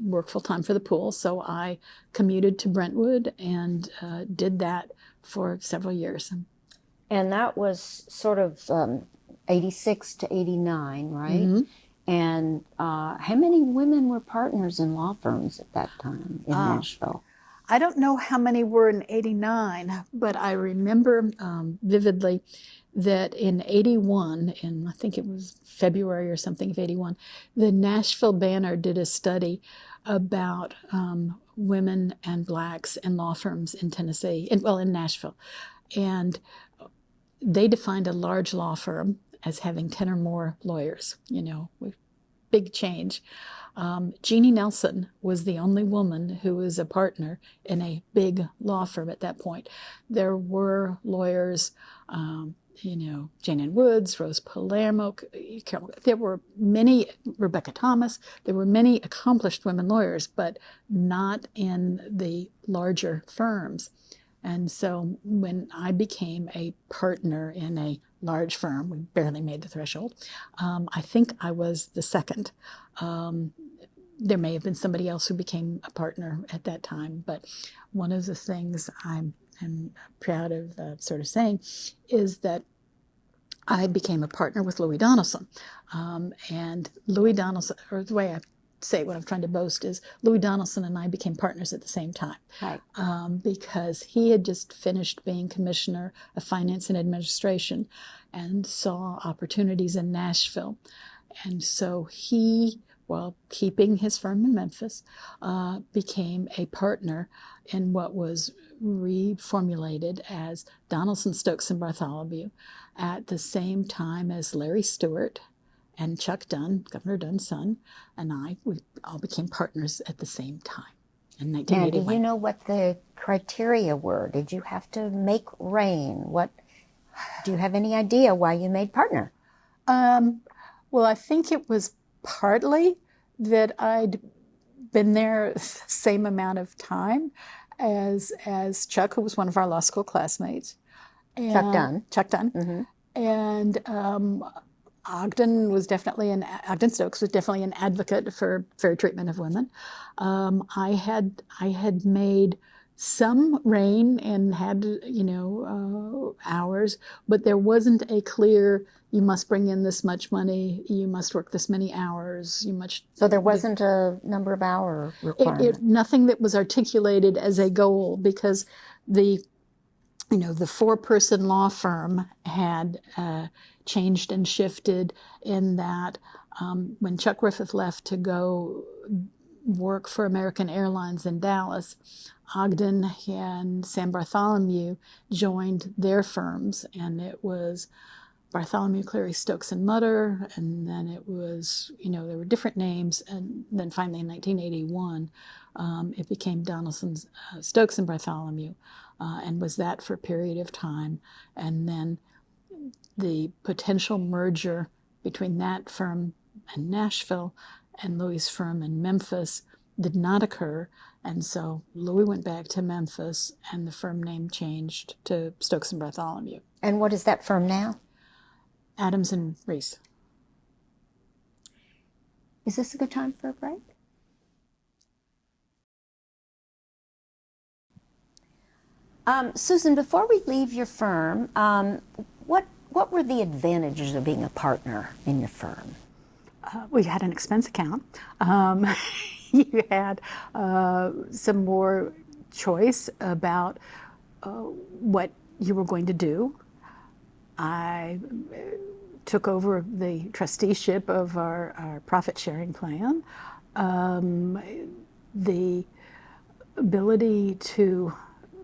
work full-time for the pool. So I commuted to Brentwood and did that for several years. And that was sort of 86 to 89, right? Mm-hmm. And how many women were partners in law firms at that time in Nashville? I don't know how many were in 89, but I remember vividly that in 81, I think it was February or something of 81, the Nashville Banner did a study about women and blacks in law firms in Tennessee, in Nashville. And they defined a large law firm as having 10 or more lawyers, big change. Jeannie Nelson was the only woman who was a partner in a big law firm at that point. There were lawyers, Jane Ann Woods, Rose Palermo, there were many, Rebecca Thomas, there were many accomplished women lawyers, but not in the larger firms. And so when I became a partner in a large firm, we barely made the threshold, I think I was the second. There may have been somebody else who became a partner at that time, but one of the things I'm proud of sort of saying is that I became a partner with Louis Donaldson. And Louis Donaldson, or the way I say what I'm trying to boast is Louis Donaldson and I became partners at the same time. Right. Because he had just finished being commissioner of finance and administration and saw opportunities in Nashville. And so he, while keeping his firm in Memphis, became a partner in what was reformulated as Donaldson, Stokes, and Bartholomew at the same time as Larry Stewart and Chuck Dunn, Governor Dunn's son, and we all became partners at the same time in 1981. Now, do you know what the criteria were? Did you have to make rain? Do you have any idea why you made partner? Well, I think it was partly that I'd been there the same amount of time as Chuck, who was one of our law school classmates. And Chuck Dunn. Chuck Dunn. Mm-hmm. And Ogden Stokes was definitely an advocate for fair treatment of women. I had made some reign and had hours, but there wasn't a clear, you must bring in this much money, you must work this many hours, So there wasn't a number of hour requirement. Nothing that was articulated as a goal, because the 4-person law firm had changed and shifted in that when Chuck Griffith left to go work for American Airlines in Dallas, Ogden and Sam Bartholomew joined their firms, and it was Bartholomew, Cleary, Stokes, and Mutter, and then it was, there were different names, and then finally in 1981, it became Donaldson, Stokes, and Bartholomew, and was that for a period of time, and then the potential merger between that firm in Nashville and Louis' firm in Memphis did not occur. And so Louis went back to Memphis, and the firm name changed to Stokes and Bartholomew. And what is that firm now? Adams and Reese. Is this a good time for a break? Susan, before we leave your firm, what were the advantages of being a partner in your firm? We had an expense account. You had some more choice about what you were going to do. I took over the trusteeship of our profit sharing plan. The ability to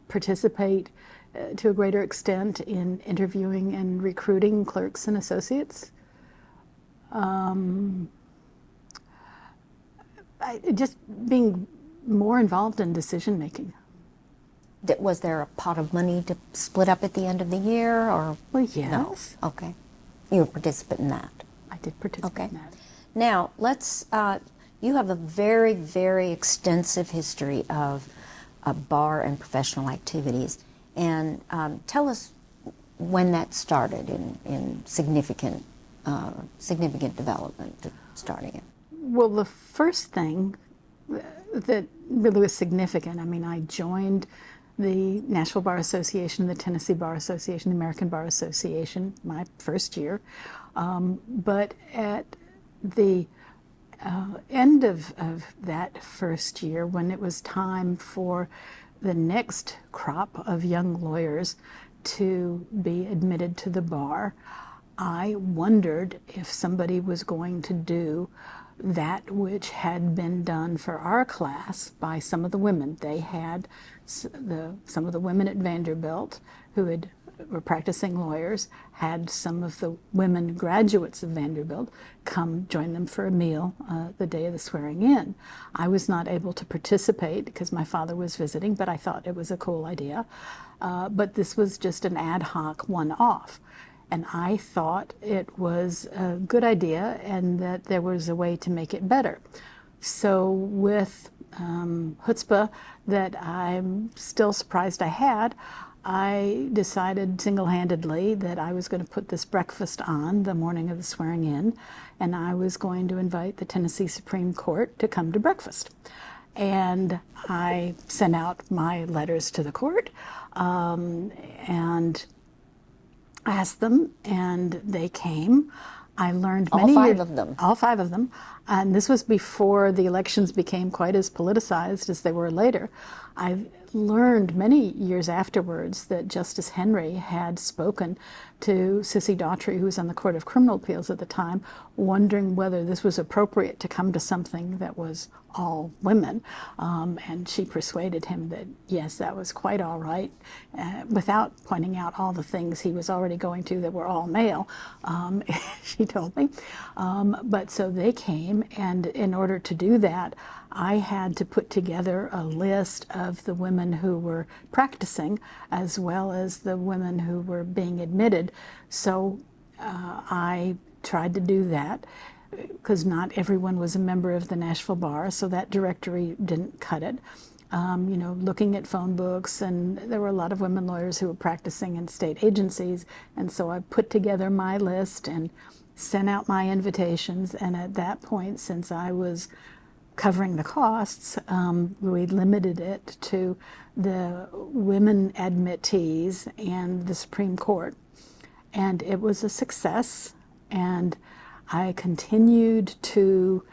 participate to a greater extent in interviewing and recruiting clerks and associates. Just being more involved in decision making. Was there a pot of money to split up at the end of the year, or? Well, yes. No? Okay. You were a participant in that. I did participate in that. Now, you have a very, very extensive history of bar and professional activities. And tell us when that started in significant development to starting it. Well, the first thing that really was significant, I joined the Nashville Bar Association, the Tennessee Bar Association, the American Bar Association my first year. But at the end of that first year, when it was time for the next crop of young lawyers to be admitted to the bar, I wondered if somebody was going to do that which had been done for our class by some of the women. They had some of the women at Vanderbilt who were practicing lawyers, had some of the women graduates of Vanderbilt come join them for a meal the day of the swearing in. I was not able to participate because my father was visiting, but I thought it was a cool idea. But this was just an ad hoc one-off. And I thought it was a good idea and that there was a way to make it better. So with chutzpah that I'm still surprised I had, I decided single-handedly that I was going to put this breakfast on the morning of the swearing in, and I was going to invite the Tennessee Supreme Court to come to breakfast. And I sent out my letters to the court and asked them, and they came. I learned many All 5 of them. All 5 of them. And this was before the elections became quite as politicized as they were later. I learned many years afterwards that Justice Henry had spoken to Sissy Daughtry, who was on the Court of Criminal Appeals at the time, wondering whether this was appropriate to come to something that was all women. And she persuaded him that, yes, that was quite all right, without pointing out all the things he was already going to that were all male, she told me. But so they came, and in order to do that, I had to put together a list of the women who were practicing as well as the women who were being admitted. So I tried to do that because not everyone was a member of the Nashville Bar, so that directory didn't cut it. Looking at phone books, and there were a lot of women lawyers who were practicing in state agencies, and so I put together my list and sent out my invitations, and at that point, since I was covering the costs, we limited it to the women admittees and the Supreme Court. And it was a success, and I continued to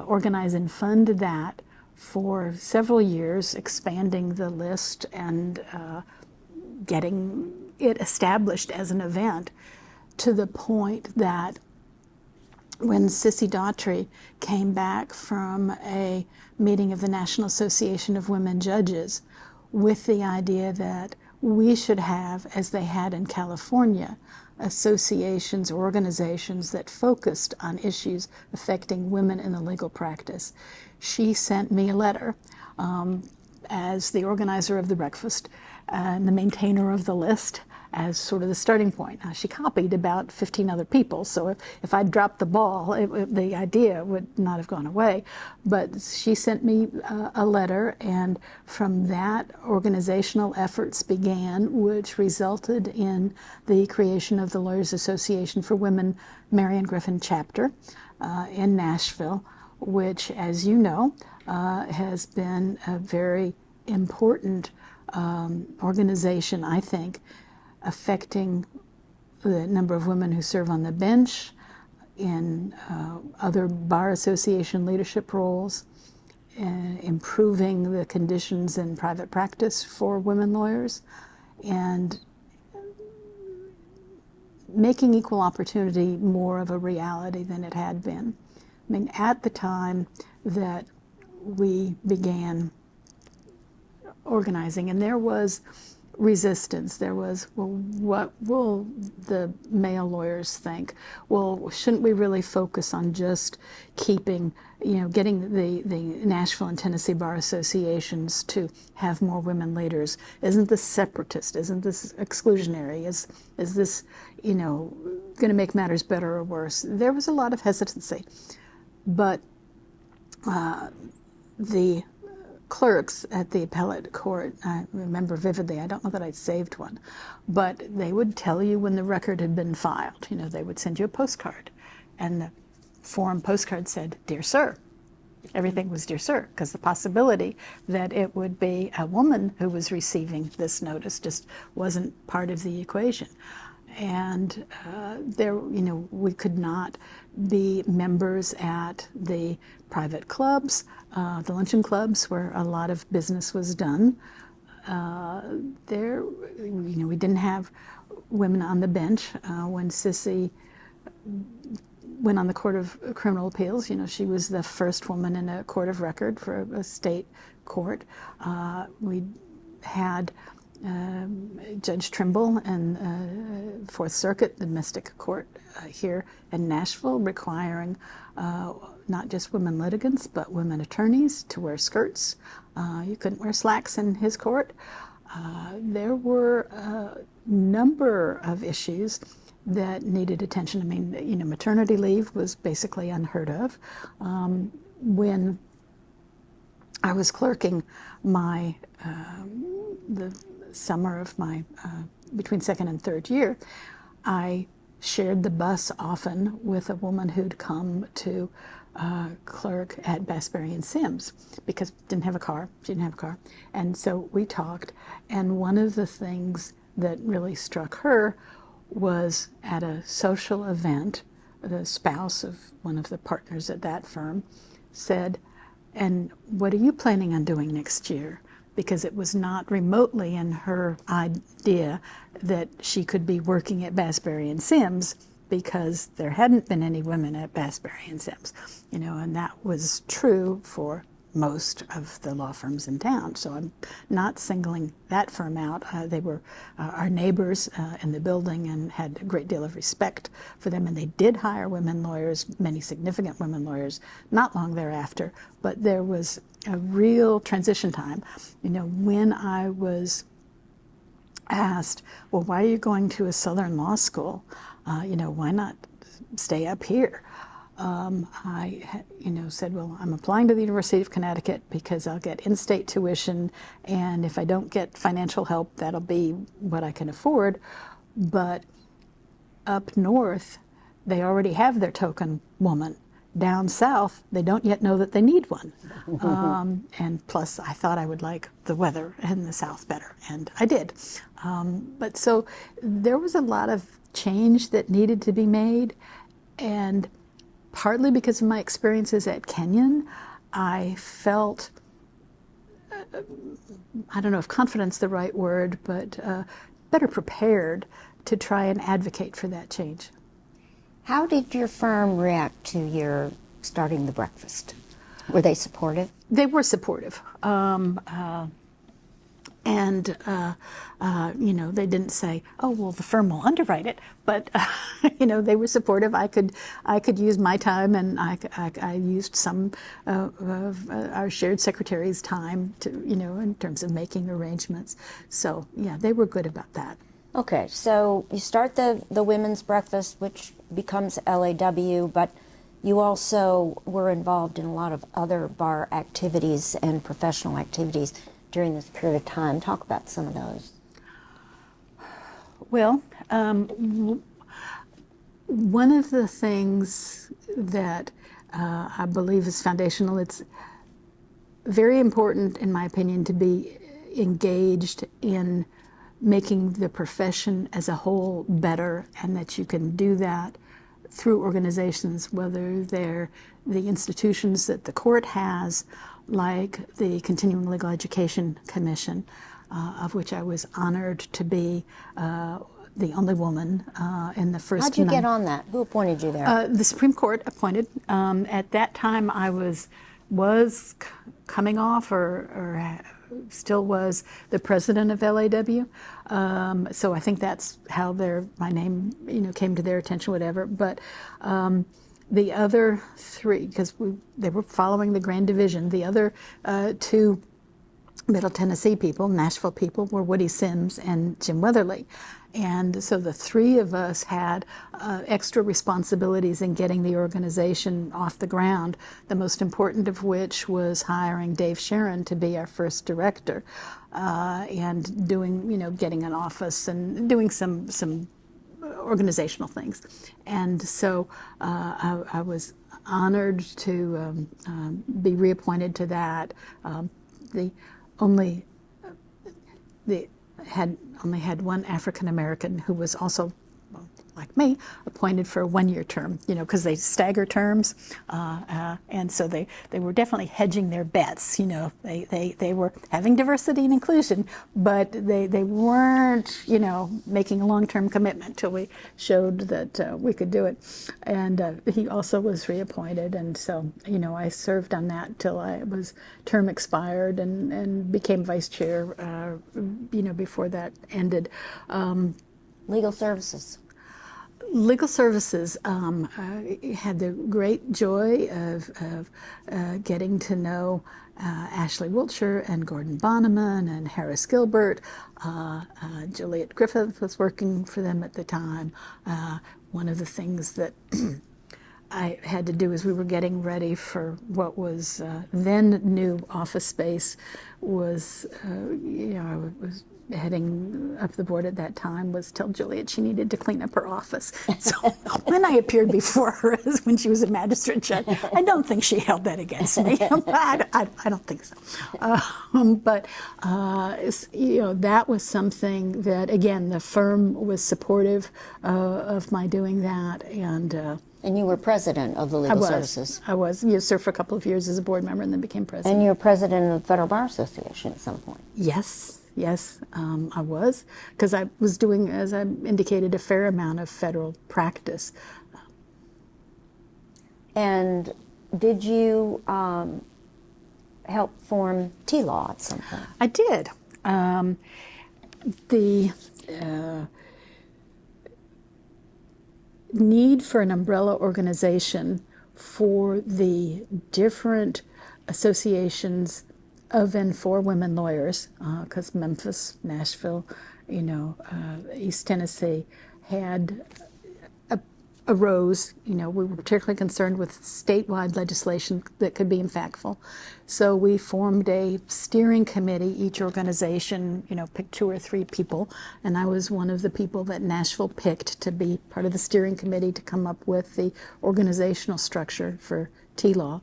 organize and fund that for several years, expanding the list and getting it established as an event, to the point that when Sissy Daughtry came back from a meeting of the National Association of Women Judges with the idea that we should have, as they had in California, associations, organizations that focused on issues affecting women in the legal practice, she sent me a letter as the organizer of the breakfast and the maintainer of the list, as sort of the starting point. Now, she copied about 15 other people, so if I'd dropped the ball, the idea would not have gone away. But she sent me a letter, and from that, organizational efforts began, which resulted in the creation of the Lawyers Association for Women Marion Griffin chapter in Nashville, which, as you know, has been a very important organization, I think, affecting the number of women who serve on the bench, in other bar association leadership roles, improving the conditions in private practice for women lawyers, and making equal opportunity more of a reality than it had been. I mean, at the time that we began organizing, and there was resistance. There was, well, what will the male lawyers think? Well, shouldn't we really focus on just keeping, getting the Nashville and Tennessee Bar Associations to have more women leaders? Isn't this separatist? Isn't this exclusionary? Is this, going to make matters better or worse? There was a lot of hesitancy, but the clerks at the appellate court, I remember vividly, I don't know that I saved one, but they would tell you when the record had been filed. They would send you a postcard, and the form postcard said, "Dear Sir." Everything was "Dear Sir," because the possibility that it would be a woman who was receiving this notice just wasn't part of the equation. And we could not be members at the private clubs, the luncheon clubs where a lot of business was done. We didn't have women on the bench. When Sissy went on the Court of Criminal Appeals, she was the first woman in a court of record for a state court. We had Judge Trimble and Fourth Circuit, the domestic court here in Nashville, requiring not just women litigants, but women attorneys to wear skirts. You couldn't wear slacks in his court. There were a number of issues that needed attention. I mean, maternity leave was basically unheard of. When I was clerking the summer of my between second and third year, I shared the bus often with a woman who'd come to clerk at Bassberry and Sims because she didn't have a car, and so we talked. And one of the things that really struck her was at a social event, the spouse of one of the partners at that firm said, "And what are you planning on doing next year?" Because it was not remotely in her idea that she could be working at Bassberry and Sims, because there hadn't been any women at Bassberry and Sims, and that was true for most of the law firms in town. So I'm not singling that firm out. They were our neighbors in the building and had a great deal of respect for them, and they did hire women lawyers, many significant women lawyers, not long thereafter. But there was a real transition time. When I was asked, well, why are you going to a Southern law school? Why not stay up here? I said, well, I'm applying to the University of Connecticut because I'll get in-state tuition, and if I don't get financial help, that'll be what I can afford. But up north, they already have their token woman. Down south, they don't yet know that they need one. And plus, I thought I would like the weather in the South better, and I did. But so there was a lot of change that needed to be made, and partly because of my experiences at Kenyon, I felt, I don't know if confidence is the right word, but better prepared to try and advocate for that change. How did your firm react to your starting the breakfast? Were they supportive? They were supportive. They didn't say, "Oh, well, the firm will underwrite it," but they were supportive. I could use my time, and I used some of our shared secretary's time to, in terms of making arrangements. So yeah, they were good about that. Okay, so you start the women's breakfast, which becomes LAW, but you also were involved in a lot of other bar activities and professional activities during this period of time. Talk about some of those. Well, one of the things that I believe is foundational, it's very important, in my opinion, to be engaged in making the profession as a whole better, and that you can do that through organizations, whether they're the institutions that the court has, like the Continuing Legal Education Commission, of which I was honored to be the only woman in the first. How'd you get on that? Who appointed you there? The Supreme Court appointed. At that time, I was coming off, or still was, the president of LAW. So I think that's how my name, came to their attention, whatever. But the other three, because they were following the Grand Division, the other two Middle Tennessee people, Nashville people, were Woody Sims and Jim Weatherly. And so the three of us had extra responsibilities in getting the organization off the ground, the most important of which was hiring Dave Sharon to be our first director, and doing, getting an office and doing some organizational things. And so I was honored to be reappointed to that. They only had one African American who was also, like me, appointed for a one-year term, because they stagger terms, and so they were definitely hedging their bets. They were having diversity and inclusion, but they weren't, making a long-term commitment till we showed that we could do it. And he also was reappointed, and so I served on that till I was term expired, and became vice chair, before that ended. Legal services. Legal services, I had the great joy of getting to know Ashley Wiltshire and Gordon Bonneman and Harris Gilbert. Juliet Griffith was working for them at the time. One of the things that I had to do as we were getting ready for what was then new office space was, I was heading up the board at that time, was tell Juliet she needed to clean up her office. So when I appeared before her when she was a magistrate judge, I don't think she held that against me. I don't think so. But that was something that, again, the firm was supportive of my doing that. And you were president of the Legal Services. I was. You served for a couple of years as a board member and then became president. And you were president of the Federal Bar Association at some point. Yes, I was, because I was doing, as I indicated, a fair amount of federal practice. And did you help form T-Law at some point? I did. The need for an umbrella organization for the different associations of and for women lawyers, because Memphis, Nashville, East Tennessee arose. We were particularly concerned with statewide legislation that could be impactful. So we formed a steering committee. Each organization, picked 2 or 3 people, and I was one of the people that Nashville picked to be part of the steering committee to come up with the organizational structure for T-Law,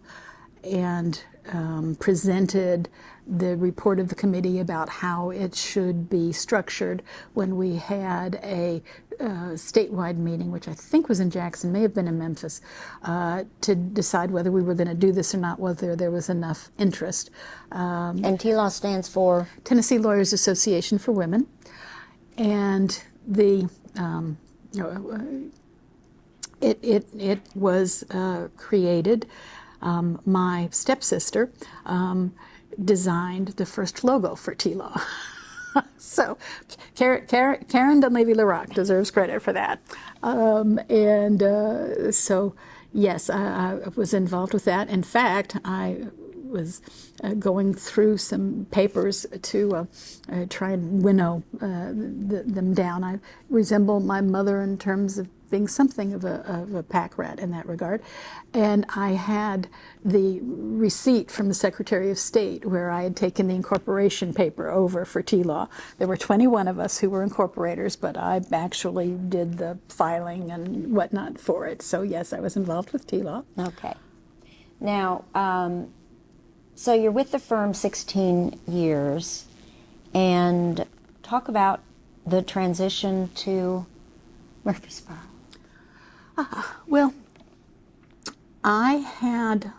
and presented the report of the committee about how it should be structured when we had a statewide meeting, which I think was in Jackson, may have been in Memphis, to decide whether we were going to do this or not, whether there was enough interest. And T-Law stands for? Tennessee Lawyers Association for Women. And it was created. My stepsister designed the first logo for T-Law. So Karen Dunleavy-LaRock deserves credit for that. So yes, I was involved with that. In fact, I was going through some papers to try and winnow them down. I resemble my mother in terms of being something of a pack rat in that regard. And I had the receipt from the Secretary of State where I had taken the incorporation paper over for T-Law. There were 21 of us who were incorporators, but I actually did the filing and whatnot for it. So yes, I was involved with T-Law. Okay. Now, so you're with the firm 16 years, and talk about the transition to Murfreesboro. Well, I had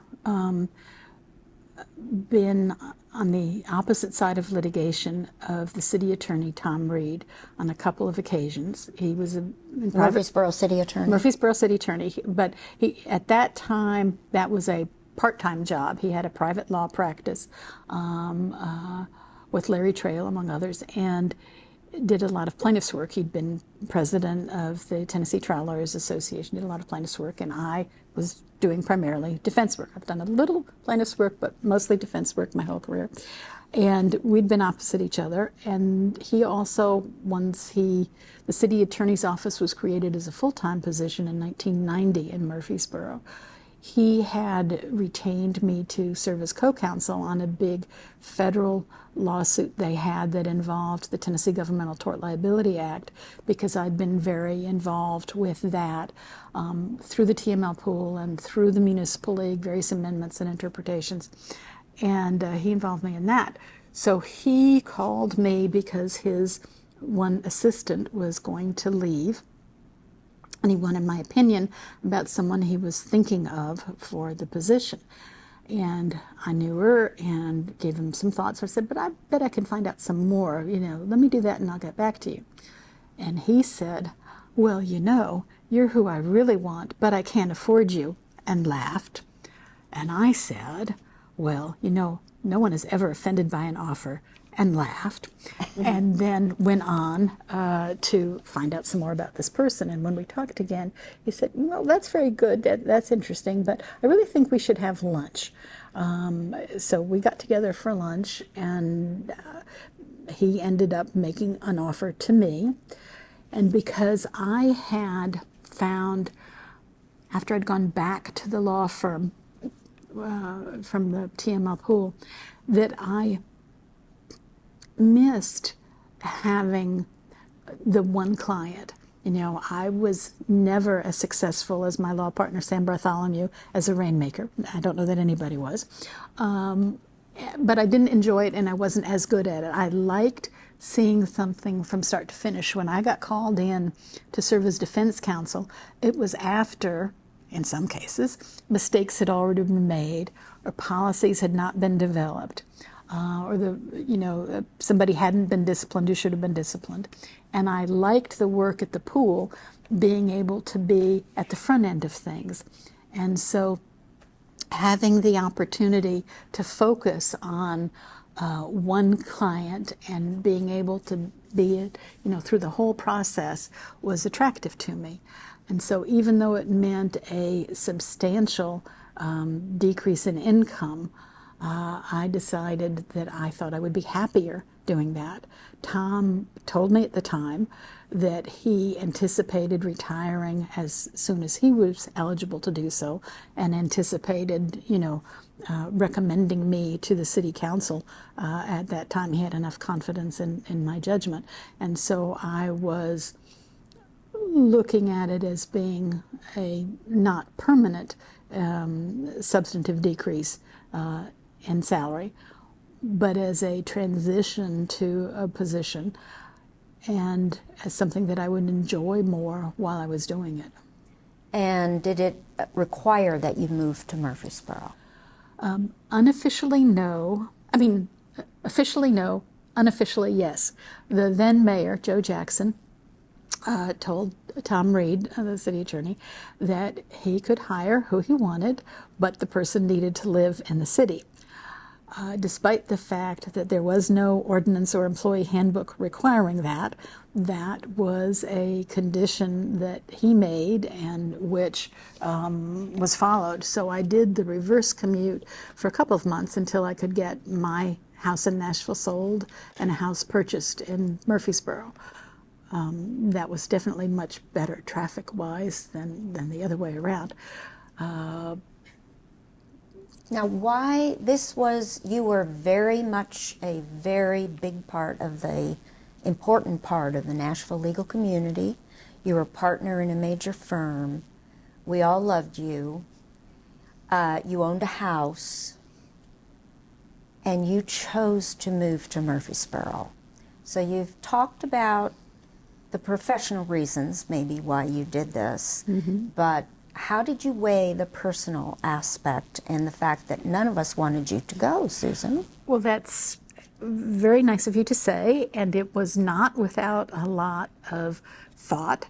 been on the opposite side of litigation of the city attorney, Tom Reed, on a couple of occasions. He was Murfreesboro city attorney. Murfreesboro city attorney, but at that time, that was a part-time job. He had a private law practice with Larry Trail, among others, and did a lot of plaintiffs' work. He'd been president of the Tennessee Trial Lawyers Association, did a lot of plaintiffs' work, and I was doing primarily defense work. I've done a little plaintiffs' work, but mostly defense work my whole career. And we'd been opposite each other. And he also, the city attorney's office was created as a full-time position in 1990 in Murfreesboro. He had retained me to serve as co-counsel on a big federal lawsuit they had that involved the Tennessee Governmental Tort Liability Act, because I'd been very involved with that through the TML pool and through the Municipal League, various amendments and interpretations. And he involved me in that. So he called me because his one assistant was going to leave, and he wanted my opinion about someone he was thinking of for the position. And I knew her and gave him some thoughts. So I said, but I bet I can find out some more. Let me do that and I'll get back to you. And he said, well, you're who I really want, but I can't afford you, and laughed. And I said, well, no one is ever offended by an offer, and laughed, and then went on to find out some more about this person. And when we talked again, he said, well, that's very good, that's interesting, but I really think we should have lunch. So we got together for lunch, and he ended up making an offer to me. And because I had found, after I'd gone back to the law firm from the TML pool, that I missed having the one client. I was never as successful as my law partner, Sam Bartholomew, as a rainmaker. I don't know that anybody was. But I didn't enjoy it, and I wasn't as good at it. I liked seeing something from start to finish. When I got called in to serve as defense counsel, it was after, in some cases, mistakes had already been made, or policies had not been developed, or somebody hadn't been disciplined who should have been disciplined. And I liked the work at the pool, being able to be at the front end of things. And so having the opportunity to focus on one client and being able to be through the whole process was attractive to me. And so even though it meant a substantial decrease in income, I decided that I thought I would be happier doing that. Tom told me at the time that he anticipated retiring as soon as he was eligible to do so, and anticipated, recommending me to the city council. At that time, he had enough confidence in my judgment. And so I was looking at it as being a not permanent substantive decrease in salary, but as a transition to a position, and as something that I would enjoy more while I was doing it. And did it require that you move to Murfreesboro? Unofficially, no. Officially, no. Unofficially, yes. The then mayor, Joe Jackson, told Tom Reed, the city attorney, that he could hire who he wanted, but the person needed to live in the city. despite the fact that there was no ordinance or employee handbook requiring that. That was a condition that he made and which was followed. So I did the reverse commute for a couple of months until I could get my house in Nashville sold and a house purchased in Murfreesboro. That was definitely much better traffic-wise than the other way around. Now, why you were very much a very big part of the important part of the Nashville legal community. You were a partner in a major firm. We all loved you. You owned a house, and you chose to move to Murfreesboro. So you've talked about the professional reasons, maybe why you did this, but how did you weigh the personal aspect and the fact that none of us wanted you to go, Susan? Well, that's very nice of you to say, and it was not without a lot of thought,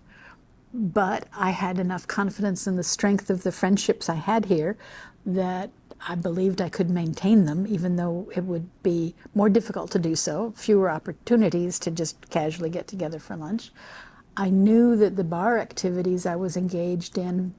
but I had enough confidence in the strength of the friendships I had here that I believed I could maintain them, even though it would be more difficult to do so, fewer opportunities to just casually get together for lunch. I knew that the bar activities I was engaged in,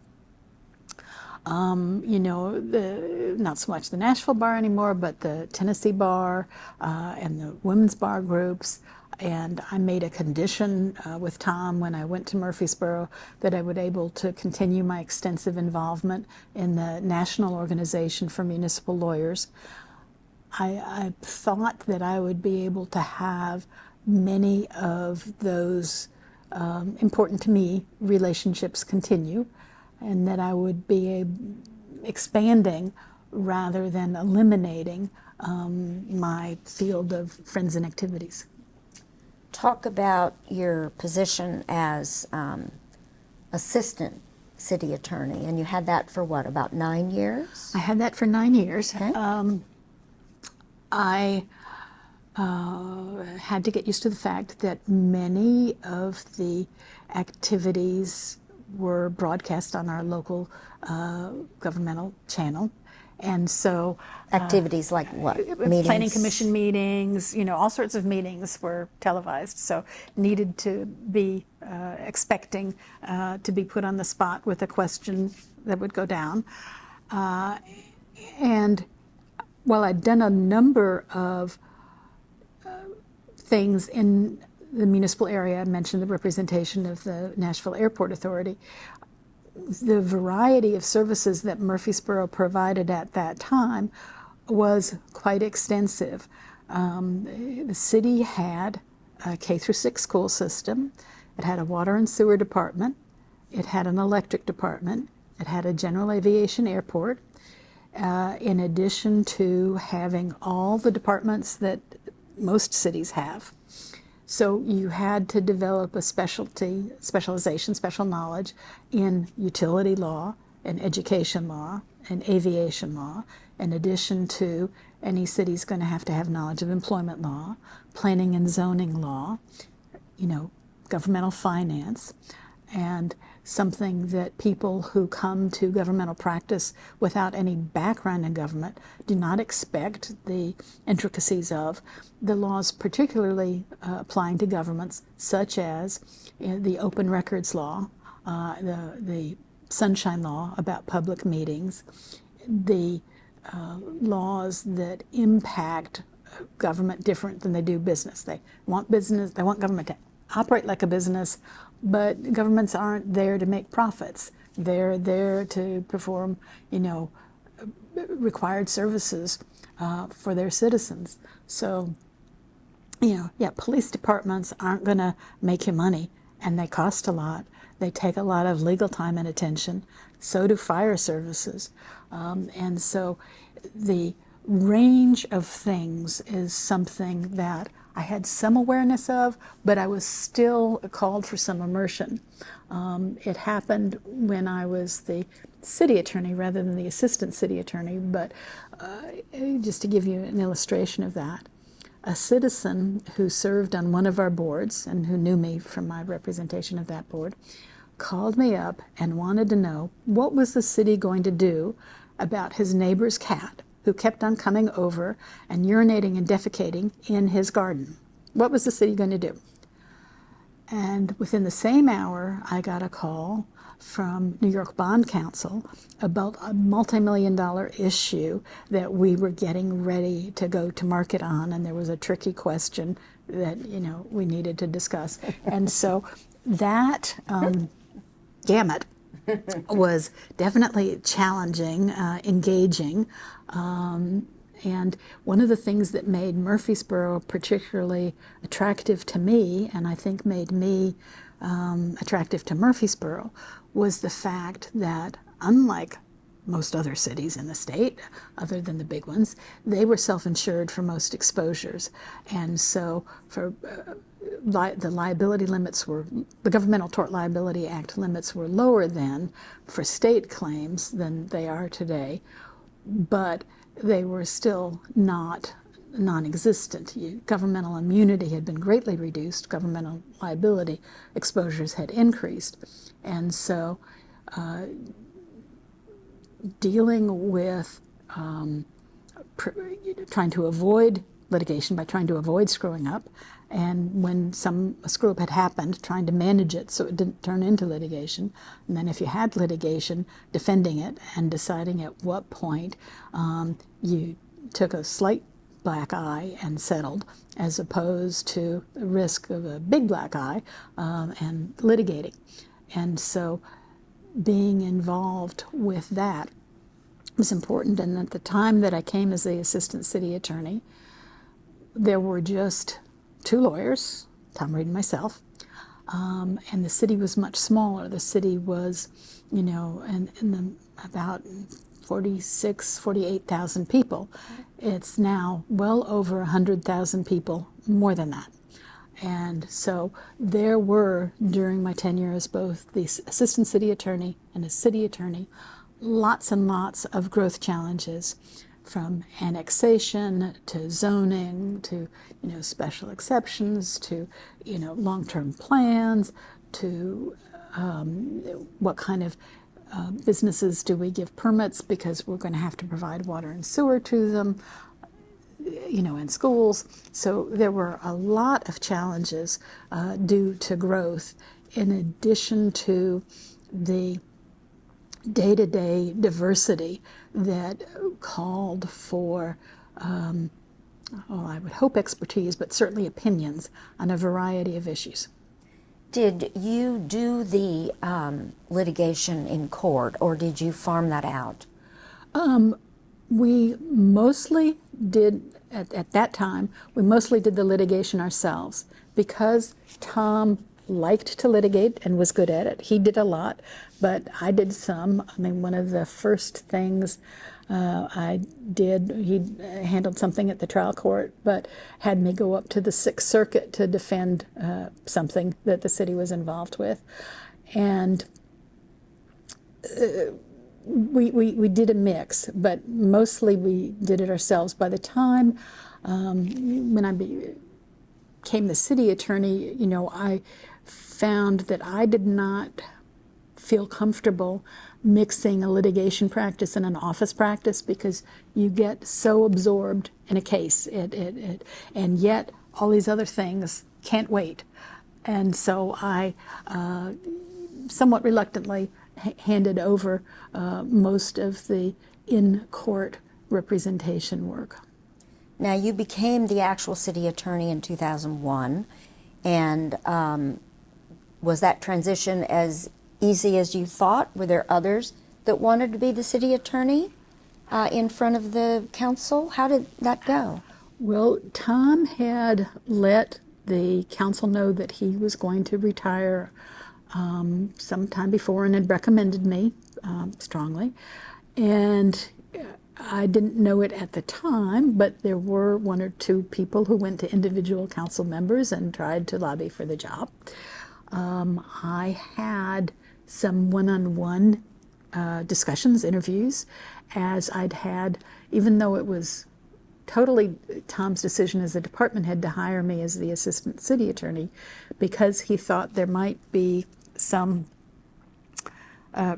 not so much the Nashville bar anymore, but the Tennessee bar and the women's bar groups. And I made a condition with Tom when I went to Murfreesboro that I would able to continue my extensive involvement in the National Organization for Municipal Lawyers. I thought that I would be able to have many of those important to me relationships continue, and that I would be expanding rather than eliminating my field of friends and activities. Talk about your position as assistant city attorney, and you had that for what, about 9 years? I had that for 9 years. Okay. I had to get used to the fact that many of the activities were broadcast on our local governmental channel. And so Activities like what? Meetings? planning commission meetings, all sorts of meetings were televised. So needed to be expecting to be put on the spot with a question that would go down. And while I'd done a number of things in the municipal area, I mentioned the representation of the Nashville Airport Authority, the variety of services that Murfreesboro provided at that time was quite extensive. The city had a K through 6 school system. It had a water and sewer department. It had an electric department. It had a general aviation airport, in addition to having all the departments that most cities have. So you had to develop a specialization, special knowledge in utility law and education law and aviation law, in addition to any city's going to have knowledge of employment law, planning and zoning law, governmental finance, and something that people who come to governmental practice without any background in government do not expect the intricacies of. The laws particularly applying to governments, such as the open records law, the sunshine law about public meetings, the laws that impact government different than they do business. They want government to operate like a business, but governments aren't there to make profits. They're there to perform, required services for their citizens. So, police departments aren't going to make you money, and they cost a lot. They take a lot of legal time and attention. So do fire services. And so the range of things is something that I had some awareness of, but I was still called for some immersion. It happened when I was the city attorney rather than the assistant city attorney, but just to give you an illustration of that, a citizen who served on one of our boards and who knew me from my representation of that board called me up and wanted to know what was the city going to do about his neighbor's cat who kept on coming over and urinating and defecating in his garden. What was the city going to do? And within the same hour, I got a call from New York Bond Council about a multi-million-dollar issue that we were getting ready to go to market on, and there was a tricky question that we needed to discuss. And so that gamut was definitely challenging, engaging. And one of the things that made Murfreesboro particularly attractive to me, and I think made me attractive to Murfreesboro, was the fact that, unlike most other cities in the state, other than the big ones, they were self-insured for most exposures. And so for the liability limits were, the Governmental Tort Liability Act limits were lower then for state claims than they are today, but they were still not non-existent. Governmental immunity had been greatly reduced. Governmental liability exposures had increased. And so dealing with trying to avoid litigation by trying to avoid screwing up, and when a screw up had happened, trying to manage it so it didn't turn into litigation, and then if you had litigation, defending it and deciding at what point you took a slight black eye and settled, as opposed to the risk of a big black eye and litigating. And so being involved with that was important. And at the time that I came as the assistant city attorney, there were just 2 lawyers, Tom Reed and myself, and the city was much smaller. The city was, about 48,000 people. It's now well over 100,000 people, more than that. And so there were, during my tenure as both the assistant city attorney and a city attorney, lots and lots of growth challenges, from annexation to zoning to special exceptions to long-term plans to what kind of businesses do we give permits because we're going to have to provide water and sewer to them, in schools. So there were a lot of challenges due to growth, in addition to the day-to-day diversity that called for, I would hope expertise, but certainly opinions on a variety of issues. Did you do the litigation in court, or did you farm that out? We mostly did, at that time, we mostly did the litigation ourselves. Because Tom liked to litigate and was good at it, he did a lot, but I did some. I mean, one of the first things I did, he handled something at the trial court, but had me go up to the Sixth Circuit to defend something that the city was involved with. And we did a mix, but mostly we did it ourselves. By the time when I became the city attorney, I found that I did not feel comfortable mixing a litigation practice and an office practice, because you get so absorbed in a case, and yet all these other things can't wait. And so I somewhat reluctantly handed over most of the in-court representation work. Now, you became the actual city attorney in 2001, and was that transition as easy as you thought? Were there others that wanted to be the city attorney in front of the council? How did that go? Well, Tom had let the council know that he was going to retire sometime before, and had recommended me strongly. And I didn't know it at the time, but there were 1 or 2 people who went to individual council members and tried to lobby for the job. I had some one-on-one discussions, interviews, as I'd had, even though it was totally Tom's decision as the department head to hire me as the assistant city attorney, because he thought there might be some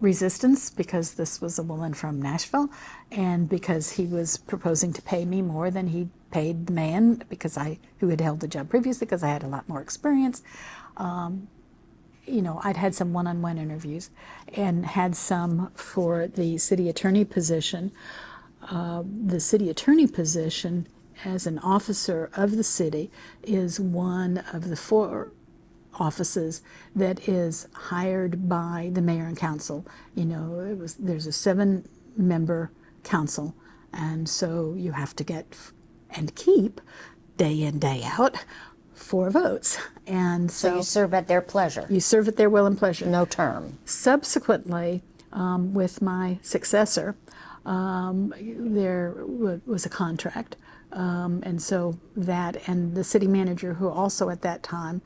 resistance because this was a woman from Nashville, and because he was proposing to pay me more than he paid the man who had held the job previously, because I had a lot more experience. I'd had some one-on-one interviews and had some for the city attorney position. The city attorney position as an officer of the city is one of the 4 offices that is hired by the mayor and council. There's a 7-member council, and so you have to get and keep day in, day out 4 votes. And So you serve at their pleasure, you serve at their will and pleasure. no term. Subsequently, with my successor, there was a contract. And so that, and the city manager, who also at that time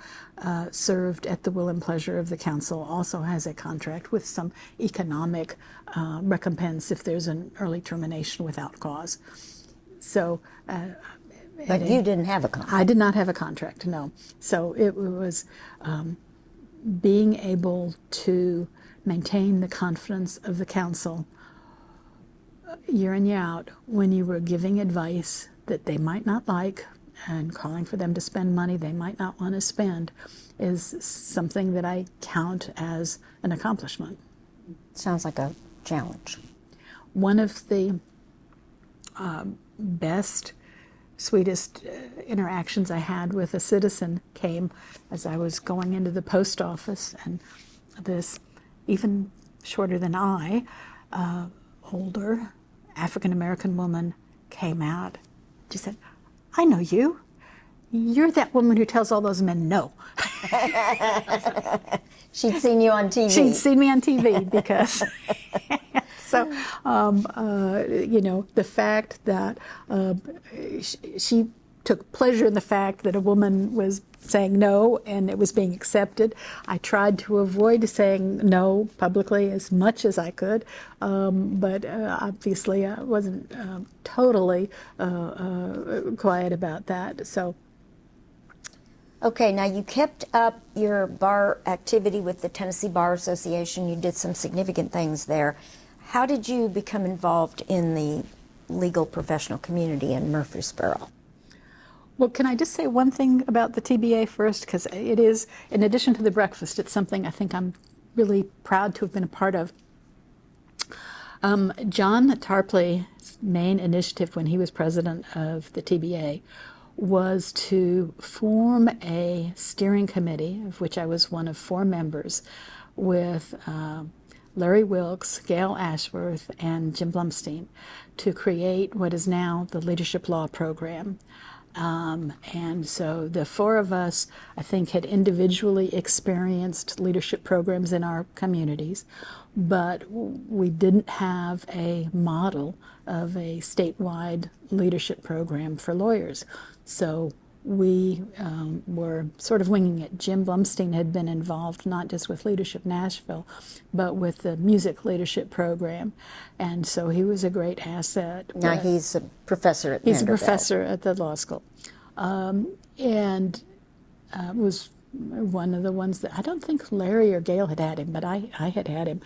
served at the will and pleasure of the council, also has a contract with some economic recompense if there's an early termination without cause. So, But you didn't have a contract. I did not have a contract, no. So it was being able to maintain the confidence of the council year in, year out, when you were giving advice that they might not like and calling for them to spend money they might not want to spend, is something that I count as an accomplishment. Sounds like a challenge. One of the best, sweetest interactions I had with a citizen came as I was going into the post office, and this even shorter than I, older African-American woman came out. She said, "I know you. You're that woman who tells all those men no." She'd seen you on TV. She'd seen me on TV because, so, the fact that she took pleasure in the fact that a woman was saying no and it was being accepted. I tried to avoid saying no publicly as much as I could, but obviously I wasn't totally quiet about that. So. Okay, now you kept up your bar activity with the Tennessee Bar Association. You did some significant things there. How did you become involved in the legal professional community in Murfreesboro? Well, can I just say one thing about the TBA first? Because it is, in addition to the breakfast, it's something I think I'm really proud to have been a part of. John Tarpley's main initiative when he was president of the TBA was to form a steering committee, of which I was one of 4 members, with Larry Wilkes, Gail Ashworth, and Jim Blumstein, to create what is now the Leadership Law Program. And so the 4 of us, I think, had individually experienced leadership programs in our communities, but we didn't have a model of a statewide leadership program for lawyers. So we were sort of winging it. Jim Blumstein had been involved not just with Leadership Nashville, but with the music leadership program, and so he was a great asset. Now he's a professor at Vanderbilt. He's a professor at the law school, and was one of the ones that I don't think Larry or Gail had him, but I had him,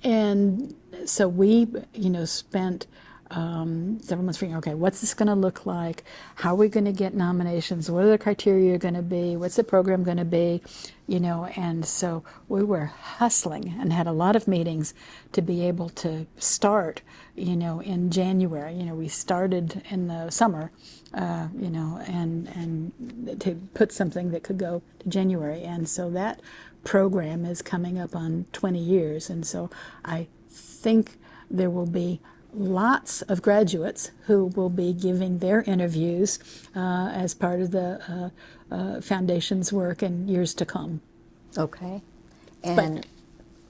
and so we, spent several months figuring, okay, what's this going to look like? How are we going to get nominations? What are the criteria going to be? What's the program going to be? And so we were hustling and had a lot of meetings to be able to start, in January. We started in the summer, and to put something that could go to January. And so that program is coming up on 20 years. And so I think there will be lots of graduates who will be giving their interviews as part of the foundation's work in years to come. Okay. And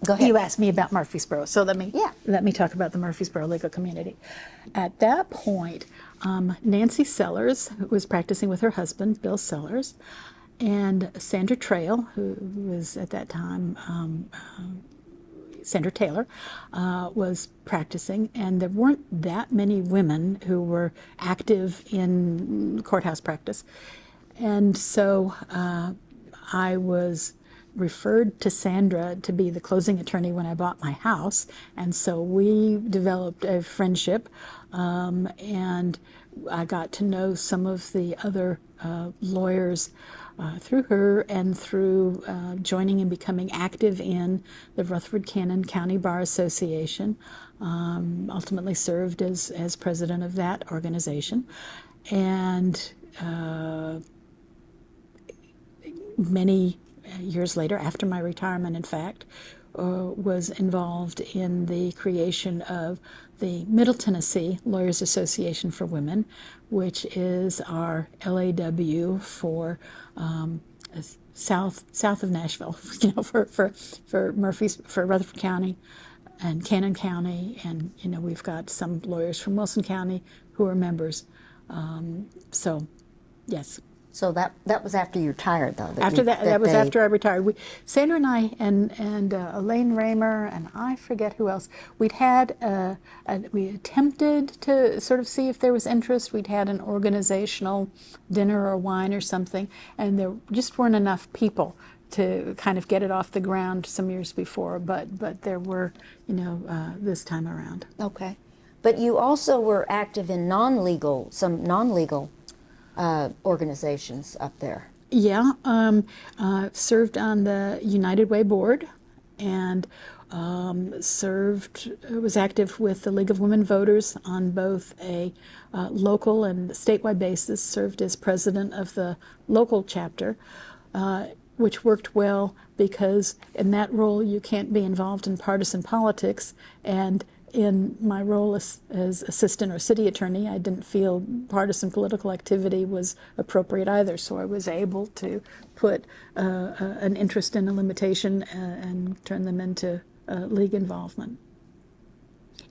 go ahead. You asked me about Murfreesboro, so let me talk about the Murfreesboro legal community. At that point, Nancy Sellers, who was practicing with her husband, Bill Sellers, and Sandra Trail, who was at that time Sandra Taylor, was practicing, and there weren't that many women who were active in courthouse practice. And so I was referred to Sandra to be the closing attorney when I bought my house, and so we developed a friendship, and I got to know some of the other lawyers through her and through joining and becoming active in the Rutherford-Cannon County Bar Association. Ultimately served as president of that organization, and many years later, after my retirement, in fact, was involved in the creation of the Middle Tennessee Lawyers Association for Women, which is our LAW for south of Nashville, for Rutherford County and Cannon County, and we've got some lawyers from Wilson County who are members. So, yes. So that was after you retired, though. That was after I retired. Sandra and I and Elaine Raymer and I forget who else. We attempted to sort of see if there was interest. We'd had an organizational dinner or wine or something, and there just weren't enough people to kind of get it off the ground some years before. But there were, this time around. Okay, but you also were active in some non-legal organizations up there. Yeah, served on the United Way board, and was active with the League of Women Voters on both a local and statewide basis, served as president of the local chapter, which worked well because in that role you can't be involved in partisan politics, and in my role as assistant or city attorney, I didn't feel partisan political activity was appropriate either, so I was able to put an interest in a limitation and turn them into league involvement.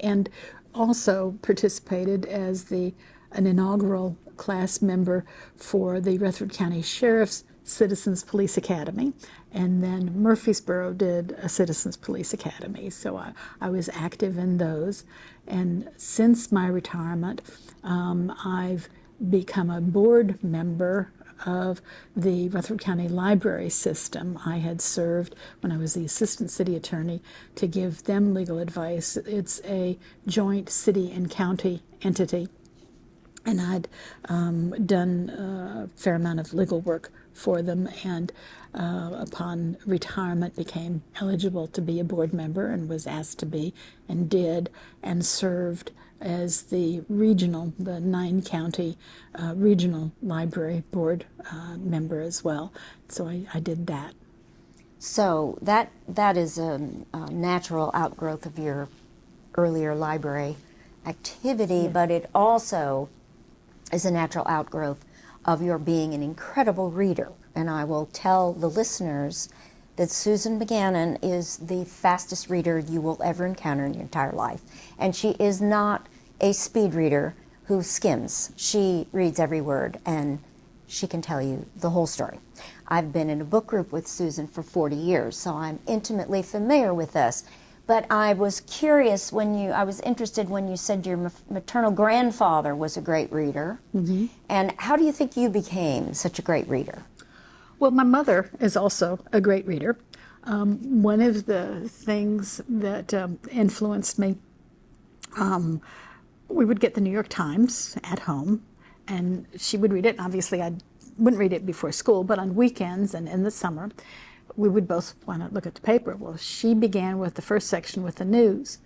And also participated as an inaugural class member for the Rutherford County Sheriff's Citizens Police Academy, and then Murfreesboro did a Citizens Police Academy, so I was active in those. And since my retirement, I've become a board member of the Rutherford County Library System. I had served, when I was the assistant city attorney, to give them legal advice. It's a joint city and county entity, and I'd done a fair amount of legal work for them, and upon retirement became eligible to be a board member and was asked to be, and did, and served as the 9-county regional library board member as well. So I did that. So that is a natural outgrowth of your earlier library activity, but it also is a natural outgrowth of your being an incredible reader. And I will tell the listeners that Susan McGannon is the fastest reader you will ever encounter in your entire life. And she is not a speed reader who skims. She reads every word, and she can tell you the whole story. I've been in a book group with Susan for 40 years, so I'm intimately familiar with this. But I was curious I was interested when you said your maternal grandfather was a great reader. Mm-hmm. And how do you think you became such a great reader? Well, my mother is also a great reader. One of the things that influenced me, we would get the New York Times at home, and she would read it. And obviously, I wouldn't read it before school, but on weekends and in the summer, we would both want to look at the paper. Well, she began with the first section with the news.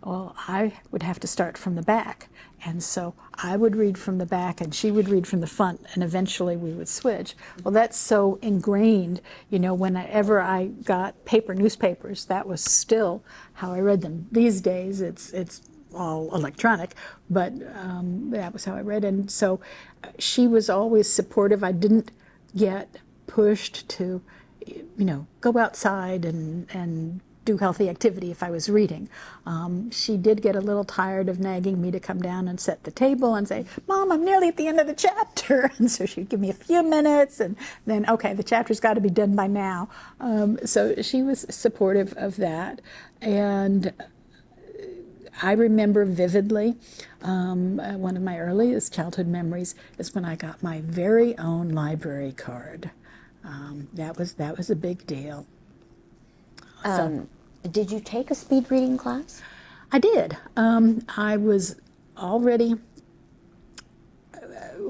Well, I would have to start from the back. And so I would read from the back and she would read from the front, and eventually we would switch. Well, that's so ingrained, whenever I got newspapers, that was still how I read them. These days it's all electronic, but that was how I read. And so she was always supportive. I didn't get pushed to go outside and do healthy activity if I was reading. She did get a little tired of nagging me to come down and set the table and say, "Mom, I'm nearly at the end of the chapter." And so she'd give me a few minutes, and then, okay, the chapter's got to be done by now. So she was supportive of that. And I remember vividly, one of my earliest childhood memories is when I got my very own library card. That was a big deal. So Did you take a speed reading class? I did. I was already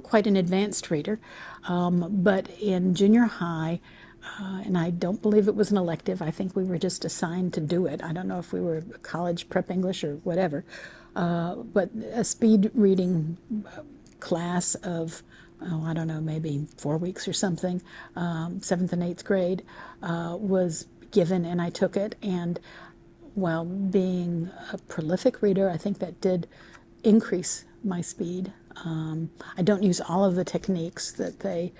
quite an advanced reader, but in junior high, and I don't believe it was an elective. I think we were just assigned to do it. I don't know if we were college prep English or whatever, but a speed reading class of, oh, I don't know, maybe 4 weeks or something, seventh and eighth grade, was given, and I took it. And while being a prolific reader, I think that did increase my speed. I don't use all of the techniques that they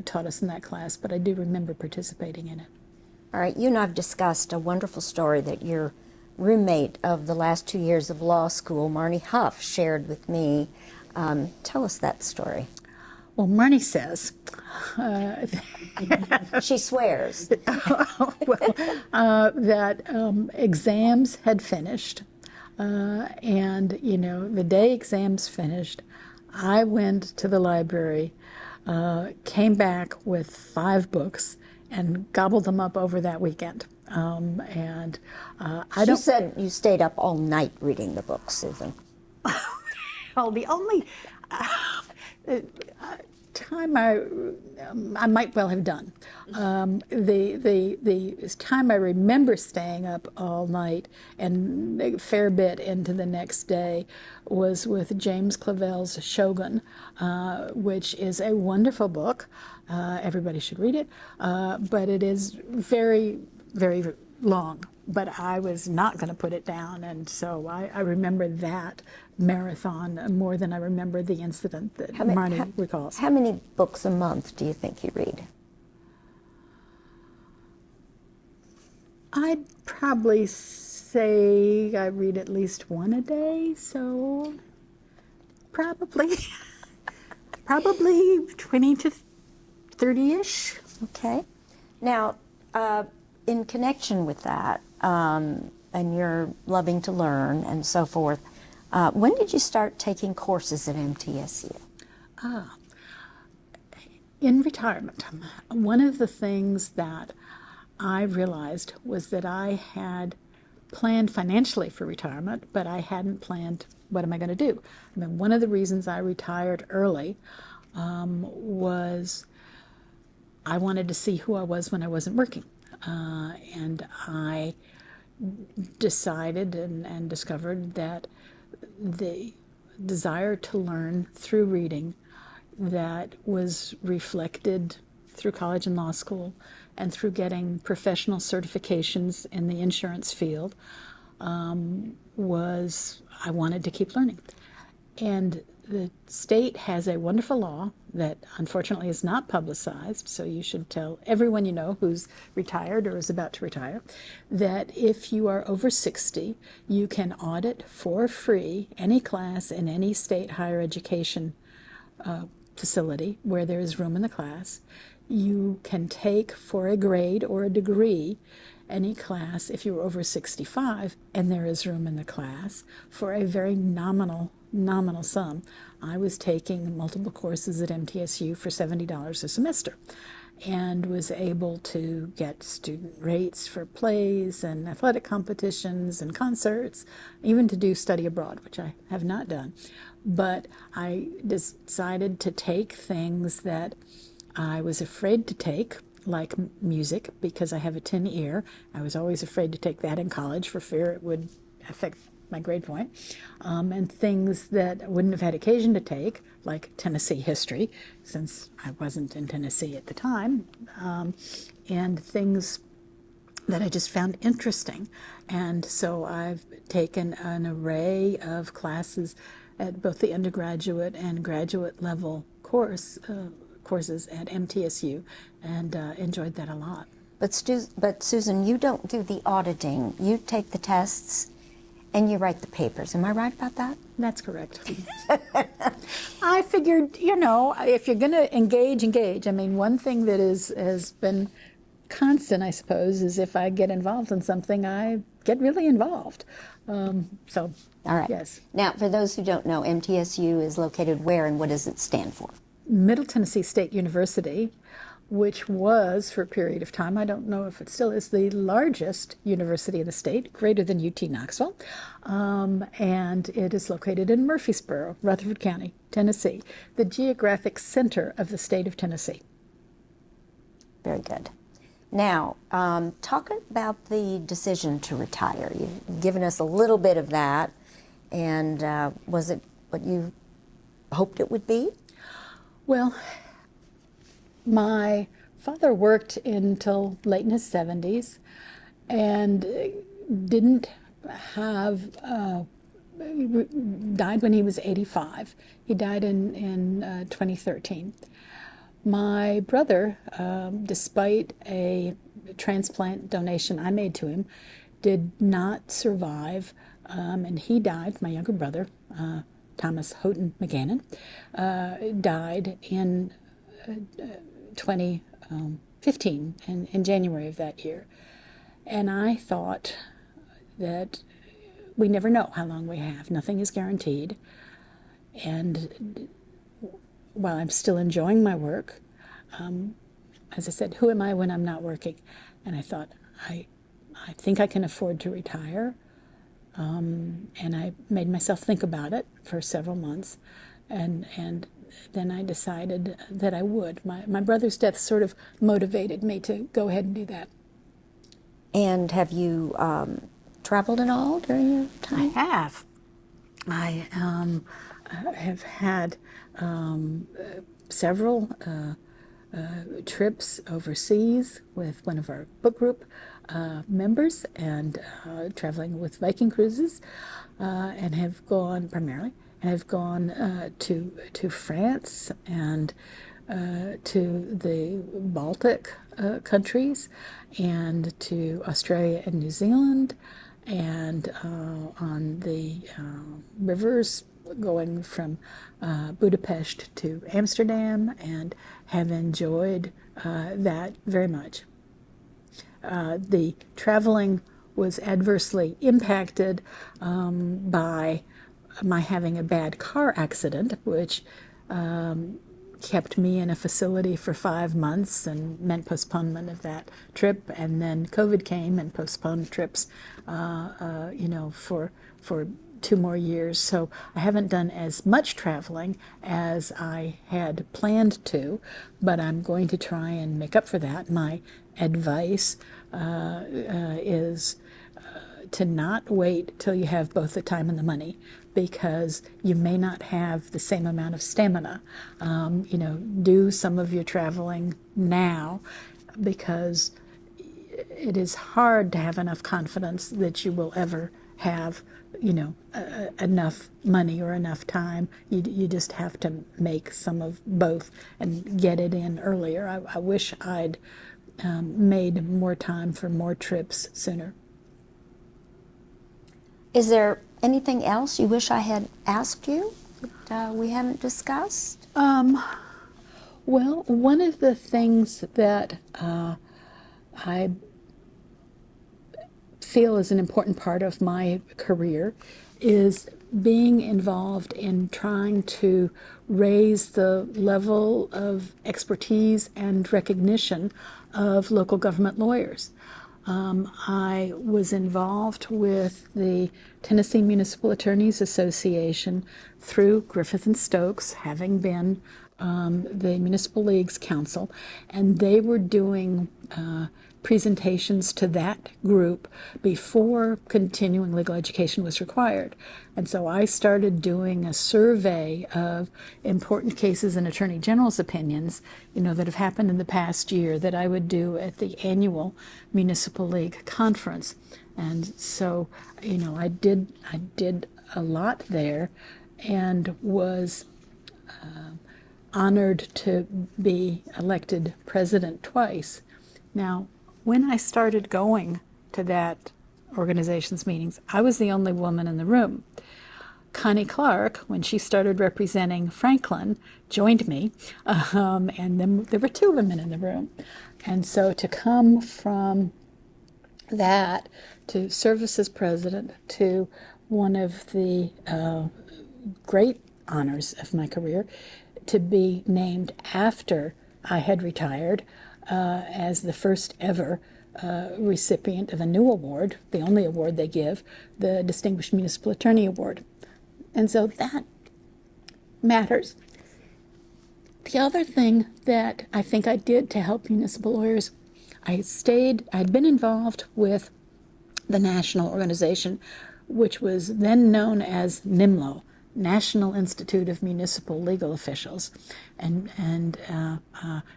taught us in that class, but I do remember participating in it. All right, you and I have discussed a wonderful story that your roommate of the last 2 years of law school, Marnie Huff, shared with me. Tell us that story. Well, Marnie says, She swears. that exams had finished. And, the day exams finished, I went to the library, came back with 5 books, and gobbled them up over that weekend. She said you stayed up all night reading the books, Susan. Well, the only time I might well have done. The time I remember staying up all night and a fair bit into the next day was with James Clavell's Shogun, which is a wonderful book. Everybody should read it, but it is very, very long. But I was not going to put it down, and so I remember that marathon more than I remember the incident that Marnie recalls. How many books a month do you think you read? I'd probably say I read at least one a day, so probably 20 to 30-ish. Okay. Now, in connection with that, and you're loving to learn and so forth, when did you start taking courses at MTSU? In retirement, one of the things that I realized was that I had planned financially for retirement, but I hadn't planned what am I going to do. I mean, one of the reasons I retired early was I wanted to see who I was when I wasn't working. And I decided and discovered that the desire to learn through reading that was reflected through college and law school and through getting professional certifications in the insurance field was I wanted to keep learning. And the state has a wonderful law that unfortunately is not publicized, so you should tell everyone you know who's retired or is about to retire that if you are over 60, you can audit for free any class in any state higher education facility where there is room in the class. You can take for a grade or a degree any class if you're over 65 and there is room in the class for a very nominal sum. I was taking multiple courses at MTSU for $70 a semester and was able to get student rates for plays and athletic competitions and concerts, even to do study abroad, which I have not done. But I decided to take things that I was afraid to take, like music, because I have a tin ear. I was always afraid to take that in college for fear it would affect my grade point, and things that I wouldn't have had occasion to take, like Tennessee history, since I wasn't in Tennessee at the time, and things that I just found interesting. And so I've taken an array of classes at both the undergraduate and graduate level courses at MTSU, and enjoyed that a lot. But Susan, you don't do the auditing. You take the tests and you write the papers. Am I right about that? That's correct. I figured, if you're going to engage. I mean, one thing that has been constant, I suppose, is if I get involved in something, I get really involved. So, all right. Yes. Now, for those who don't know, MTSU is located where and what does it stand for? Middle Tennessee State University, which was, for a period of time, I don't know if it still is, the largest university in the state, greater than UT Knoxville. And it is located in Murfreesboro, Rutherford County, Tennessee, the geographic center of the state of Tennessee. Very good. Now, talk about the decision to retire. You've given us a little bit of that, and was it what you hoped it would be? Well, my father worked until late in his 70s and didn't have, died when he was 85. He died in 2013. My brother, despite a transplant donation I made to him, did not survive, and he died, my younger brother, Thomas Houghton McGannon, died in 2015, in January of that year. And I thought that we never know how long we have. Nothing is guaranteed. And while I'm still enjoying my work, as I said, who am I when I'm not working? And I thought, I think I can afford to retire. And I made myself think about it for several months. And then I decided that I would. My brother's death sort of motivated me to go ahead and do that. And have you traveled at all during your time? I have had several trips overseas with one of our book group members, and traveling with Viking cruises, and have gone primarily, and have gone to France and to the Baltic countries, and to Australia and New Zealand, and on the rivers going from Budapest to Amsterdam, and have enjoyed that very much. The traveling was adversely impacted by my having a bad car accident, which kept me in a facility for 5 months and meant postponement of that trip. And then COVID came and postponed trips, for 2 more years. So I haven't done as much traveling as I had planned to, but I'm going to try and make up for that. My advice is to not wait till you have both the time and the money, because you may not have the same amount of stamina. Do some of your traveling now, because it is hard to have enough confidence that you will ever have enough money or enough time. You just have to make some of both and get it in earlier. I wish I'd made more time for more trips sooner. Is there anything else you wish I had asked you that we haven't discussed? Well, one of the things that I feel is an important part of my career is being involved in trying to raise the level of expertise and recognition of local government lawyers. I was involved with the Tennessee Municipal Attorneys Association through Griffith and Stokes, having been the Municipal League's counsel, and they were doing presentations to that group before continuing legal education was required. And so I started doing a survey of important cases and Attorney General's opinions, that have happened in the past year, that I would do at the annual Municipal League conference. And so, I did a lot there, and was honored to be elected president twice. Now, when I started going to that organization's meetings, I was the only woman in the room. Connie Clark, when she started representing Franklin, joined me, and then there were 2 women in the room. And so to come from that to service as president, to one of the great honors of my career, to be named after I had retired as the first ever recipient of a new award, the only award they give, the Distinguished Municipal Attorney Award. And so that matters. The other thing that I think I did to help municipal lawyers, I'd been involved with the national organization, which was then known as NIMLO, National Institute of Municipal Legal Officials, and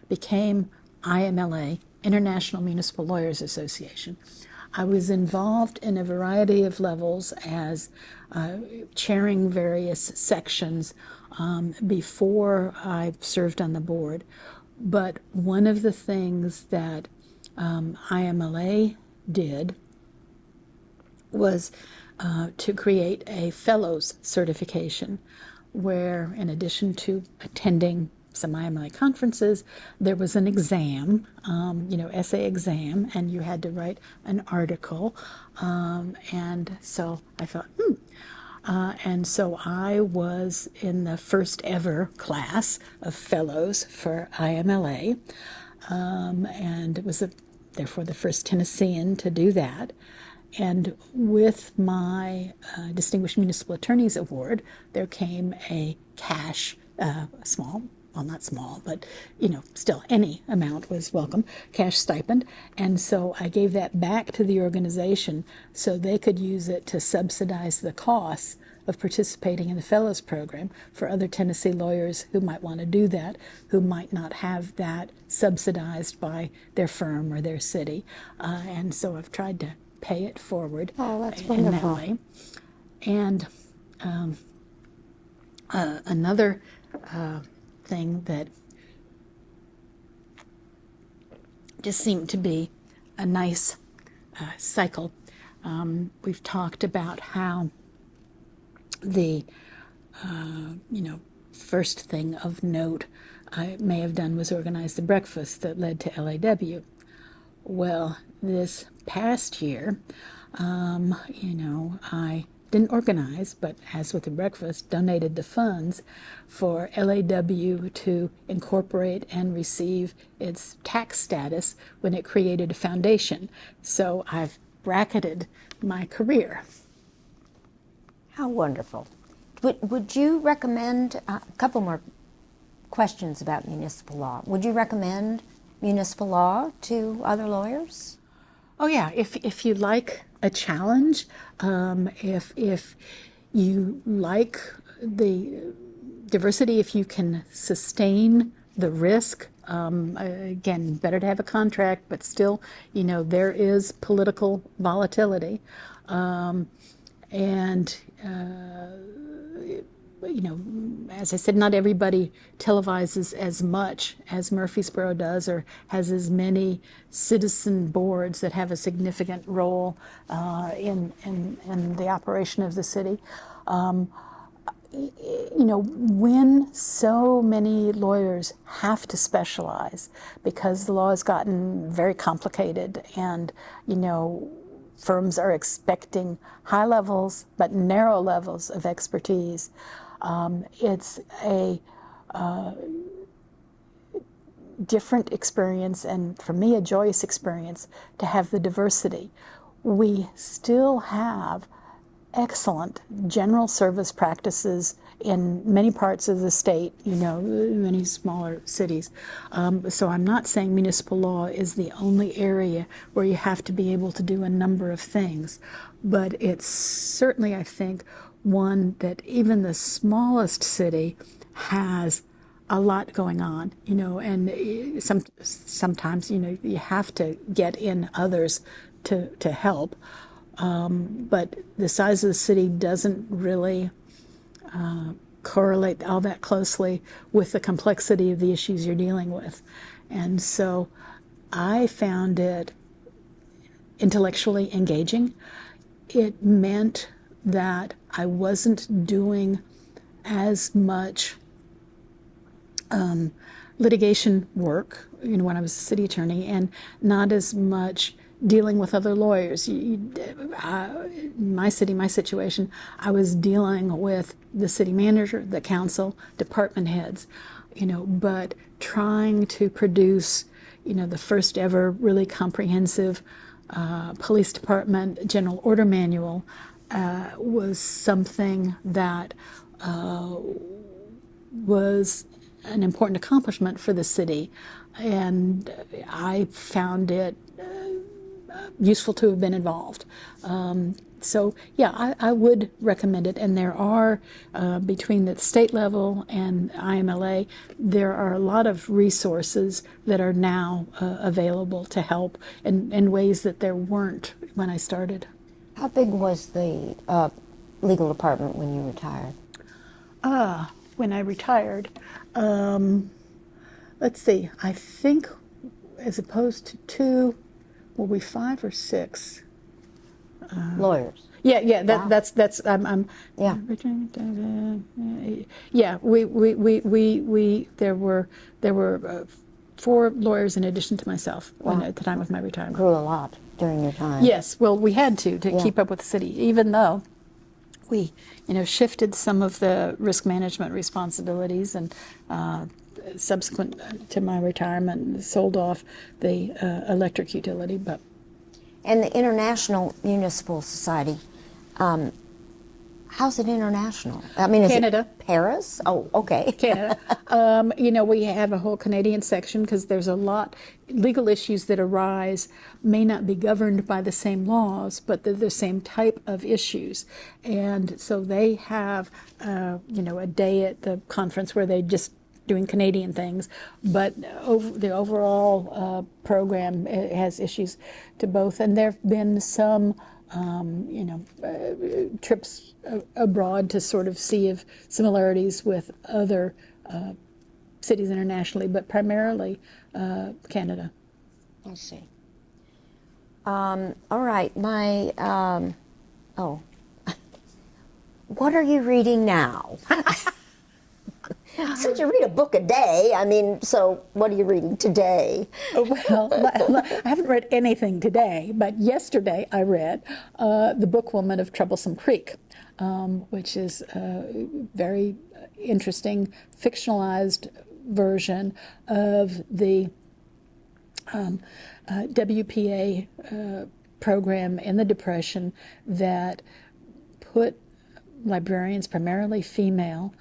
became IMLA, International Municipal Lawyers Association. I was involved in a variety of levels as chairing various sections before I served on the board. But one of the things that IMLA did was to create a fellows certification where, in addition to attending some IMLA conferences, there was an exam, essay exam, and you had to write an article. And so I thought, and so I was in the first ever class of fellows for IMLA, and was therefore the first Tennessean to do that. And with my Distinguished Municipal Attorneys Award, there came a cash, small, well, not small, but, still any amount was welcome, cash stipend. And so I gave that back to the organization so they could use it to subsidize the costs of participating in the Fellows Program for other Tennessee lawyers who might want to do that, who might not have that subsidized by their firm or their city. And so I've tried to pay it forward in that way. And another thing that just seemed to be a nice cycle. We've talked about how the first thing of note I may have done was organize the breakfast that led to LAW. Well, this past year, I didn't organize, but as with the breakfast, donated the funds for LAW to incorporate and receive its tax status when it created a foundation. So I've bracketed my career. How wonderful. Would you recommend, a couple more questions about municipal law. Would you recommend municipal law to other lawyers? Oh yeah, if you like a challenge, if you like the diversity, if you can sustain the risk, again, better to have a contract, but still, there is political volatility, and as I said, not everybody televises as much as Murfreesboro does, or has as many citizen boards that have a significant role in the operation of the city. When so many lawyers have to specialize because the law has gotten very complicated, and firms are expecting high levels but narrow levels of expertise. It's a different experience, and for me, a joyous experience to have the diversity. We still have excellent general service practices in many parts of the state, many smaller cities. So I'm not saying municipal law is the only area where you have to be able to do a number of things, but it's certainly, I think, one that even the smallest city has a lot going on, and sometimes, you have to get in others to help. But the size of the city doesn't really correlate all that closely with the complexity of the issues you're dealing with. And so I found it intellectually engaging. It meant that I wasn't doing as much litigation work, when I was a city attorney, and not as much dealing with other lawyers. My city, my situation, I was dealing with the city manager, the council, department heads, but trying to produce, the first ever really comprehensive police department general order manual was something that was an important accomplishment for the city. And I found it useful to have been involved. So yeah, I would recommend it. And there are, between the state level and IMLA, there are a lot of resources that are now available to help in ways that there weren't when I started. How big was the legal department when you retired? When I retired, let's see, I think as opposed to two, were we 5 or 6? Lawyers. Yeah, Wow. that's Yeah. Yeah, we there were 4 lawyers in addition to myself at the time of my retirement. Grew a lot during your time. Yes, well, we had to keep up with the city, even though we, shifted some of the risk management responsibilities and subsequent to my retirement sold off the electric utility, but. And the International Municipal Society, how's it international? I mean, is Canada. it Paris? Oh, okay. Canada. We have a whole Canadian section because there's a lot, legal issues that arise may not be governed by the same laws, but they're the same type of issues. And so they have, a day at the conference where they just doing Canadian things, but the overall program has issues to both. And there have been some, trips abroad to sort of see if similarities with other cities internationally, but primarily Canada. I see. All right, what are you reading now? Since you read a book a day, so what are you reading today? Well, I haven't read anything today, but yesterday I read The Bookwoman of Troublesome Creek, which is a very interesting fictionalized version of the WPA program in the Depression that put librarians, primarily female,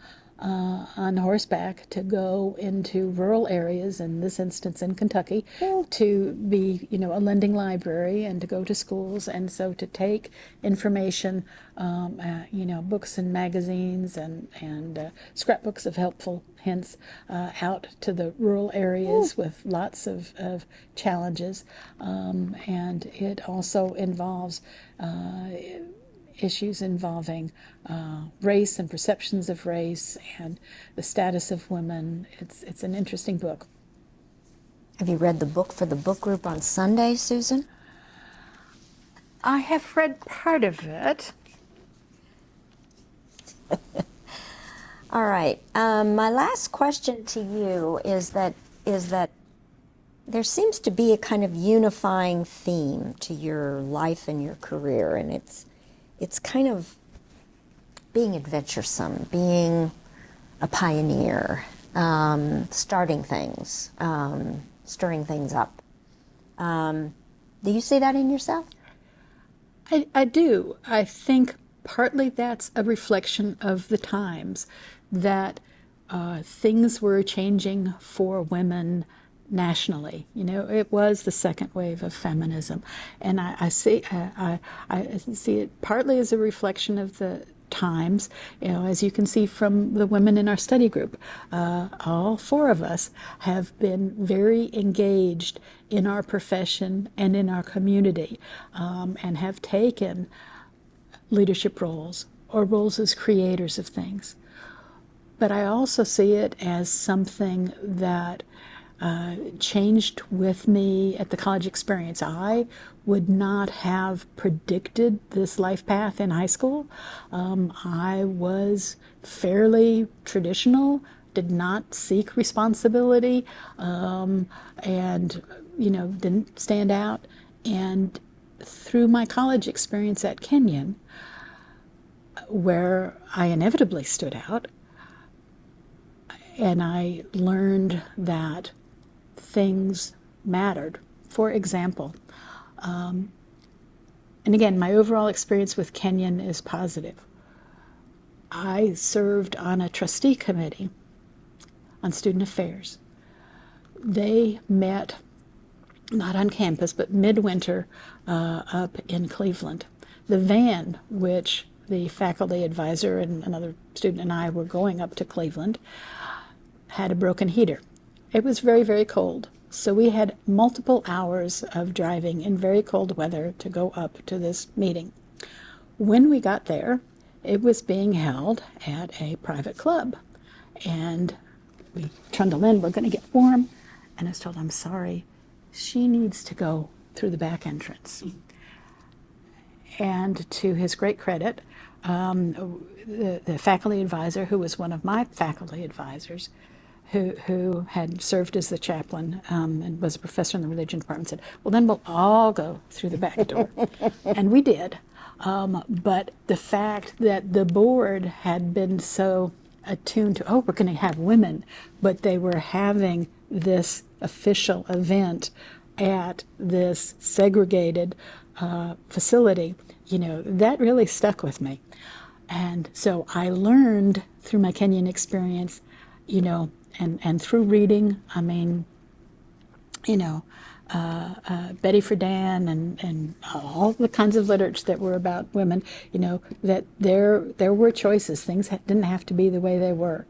on horseback to go into rural areas, in this instance in Kentucky, to be, a lending library and to go to schools, and so to take information, books and magazines and scrapbooks of helpful hints out to the rural areas with lots of challenges, and it also involves issues involving race and perceptions of race and the status of women. It's an interesting book. Have you read the book for the book group on Sunday, Susan? I have read part of it. All right. My last question to you is that there seems to be a kind of unifying theme to your life and your career, and it's kind of being adventuresome, being a pioneer, starting things, stirring things up. Do you see that in yourself? I do. I think partly that's a reflection of the times, that things were changing for women nationally. It was the second wave of feminism, and I see it partly as a reflection of the times. As you can see from the women in our study group, all 4 of us have been very engaged in our profession and in our community, and have taken leadership roles or roles as creators of things. But I also see it as something that changed with me at the college experience. I would not have predicted this life path in high school. I was fairly traditional, did not seek responsibility, and didn't stand out. And through my college experience at Kenyon, where I inevitably stood out, and I learned that things mattered. For example, and again, my overall experience with Kenyon is positive. I served on a trustee committee on student affairs. They met not on campus, but midwinter up in Cleveland. The van, which the faculty advisor and another student and I were going up to Cleveland, had a broken heater. It was very, very cold. So we had multiple hours of driving in very cold weather to go up to this meeting. When we got there, it was being held at a private club. And we trundled in, we're going to get warm. And I was told, I'm sorry, she needs to go through the back entrance. And to his great credit, the faculty advisor, who was one of my faculty advisors, who had served as the chaplain and was a professor in the religion department, said, well, then we'll all go through the back door. And we did. But the fact that the board had been so attuned to, oh, we're going to have women, but they were having this official event at this segregated facility, that really stuck with me. And so I learned through my Kenyon experience, and through reading, Betty Friedan and all the kinds of literature that were about women, that there were choices. Things didn't have to be the way they were,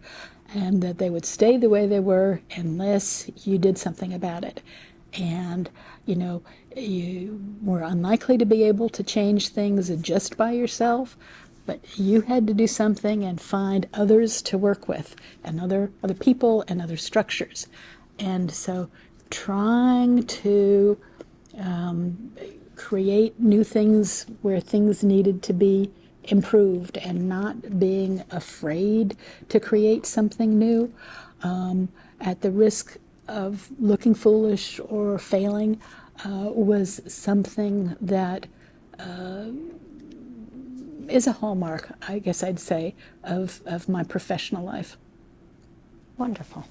and that they would stay the way they were unless you did something about it. And, you were unlikely to be able to change things just by yourself, but you had to do something and find others to work with, and other people and other structures. And so trying to create new things where things needed to be improved, and not being afraid to create something new at the risk of looking foolish or failing was something that is a hallmark, I guess I'd say, of my professional life. Wonderful.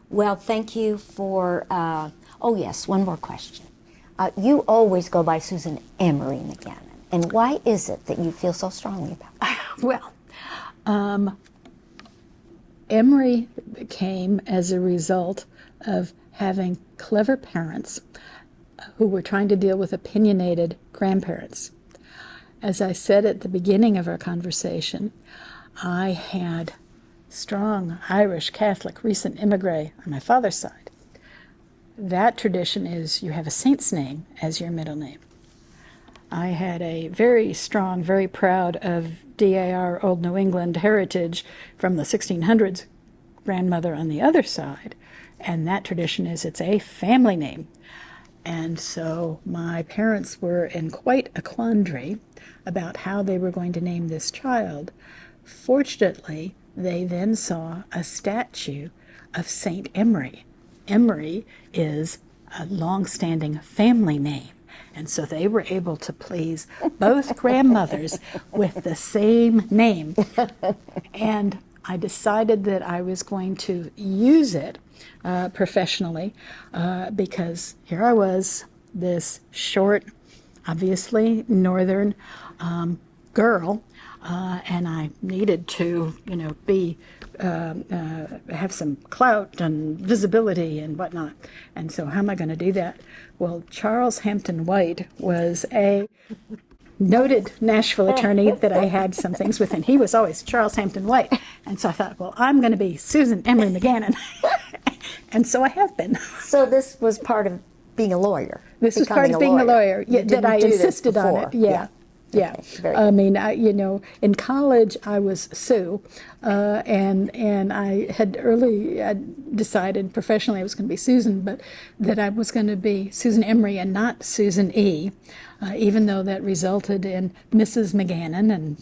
Well, thank you for, oh yes, one more question. You always go by Susan Emery McGannon, and why is it that you feel so strongly about it? Well, Emery came as a result of having clever parents who were trying to deal with opinionated grandparents. As I said at the beginning of our conversation, I had strong Irish, Catholic, recent immigrant on my father's side. That tradition is you have a saint's name as your middle name. I had a very strong, very proud of DAR Old New England heritage from the 1600s grandmother on the other side, and that tradition is it's a family name. And so my parents were in quite a quandary about how they were going to name this child. Fortunately, they then saw a statue of Saint Emery. Emery is a long-standing family name, and so they were able to please both grandmothers with the same name. And I decided that I was going to use it professionally because here I was, this short, obviously northern girl, and I needed to, be have some clout and visibility and whatnot. And so, how am I going to do that? Well, Charles Hampton White was a noted Nashville attorney that I had some things with, and he was always Charles Hampton White. And so I thought, well, I'm going to be Susan Emery McGannon. And so I have been. So this was part of being a lawyer. This was part of being a lawyer. Yeah, that I insisted on it. Yeah. Yeah, Okay, I mean, in college I was Sue, and I had early decided professionally I was going to be Susan, but that I was going to be Susan Emery and not Susan E., even though that resulted in Mrs. McGannon, and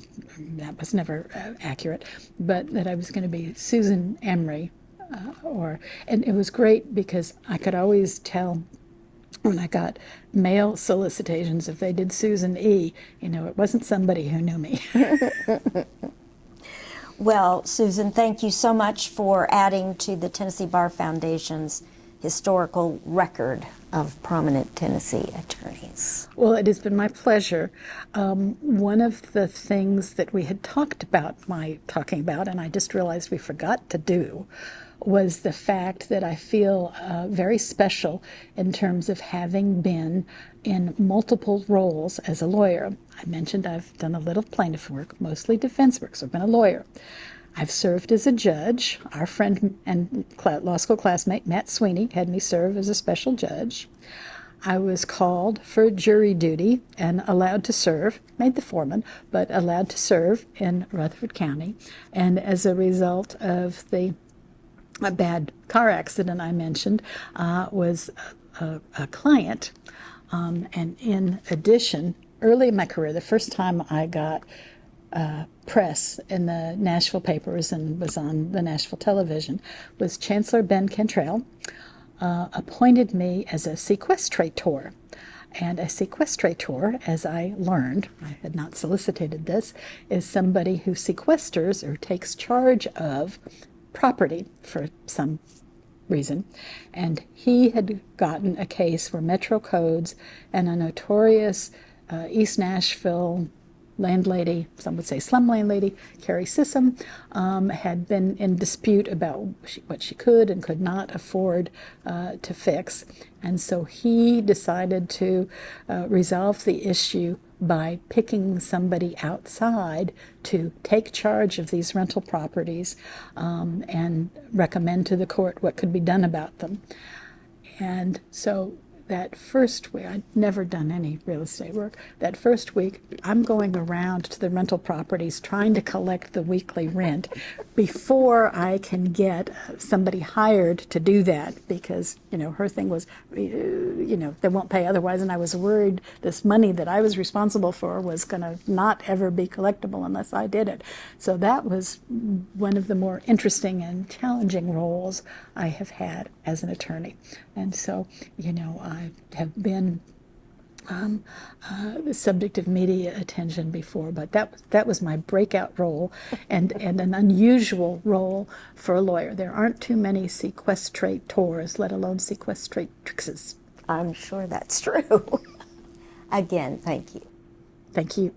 that was never accurate, but that I was going to be Susan Emery, and it was great because I could always tell when I got mail solicitations, if they did Susan E., it wasn't somebody who knew me. Well, Susan, thank you so much for adding to the Tennessee Bar Foundation's historical record of prominent Tennessee attorneys. Well, it has been my pleasure. One of the things that we had talked about, and I just realized we forgot to do, was the fact that I feel very special in terms of having been in multiple roles as a lawyer. I mentioned I've done a little plaintiff work, mostly defense work, so I've been a lawyer. I've served as a judge. Our friend and law school classmate Matt Sweeney had me serve as a special judge. I was called for jury duty and allowed to serve, made the foreman, but allowed to serve in Rutherford County. And as a result of a bad car accident I mentioned, was a client. And in addition, early in my career, the first time I got press in the Nashville papers and was on the Nashville television was Chancellor Ben Cantrell appointed me as a sequestrator. And a sequestrator, as I learned, I had not solicited this, is somebody who sequesters or takes charge of property for some reason. And he had gotten a case where Metro Codes and a notorious East Nashville landlady, some would say slum landlady, Carrie Sissom, had been in dispute about what she could and could not afford to fix. And so he decided to resolve the issue by picking somebody outside to take charge of these rental properties and recommend to the court what could be done about them. And so that first week, I'd never done any real estate work. That first week, I'm going around to the rental properties trying to collect the weekly rent before I can get somebody hired to do that, because, her thing was, they won't pay otherwise. And I was worried this money that I was responsible for was going to not ever be collectible unless I did it. So that was one of the more interesting and challenging roles I have had as an attorney. And so, I have been the subject of media attention before, but that was my breakout role, and an unusual role for a lawyer. There aren't too many sequestrators, let alone sequestratrixes. I'm sure that's true. Again, thank you. Thank you.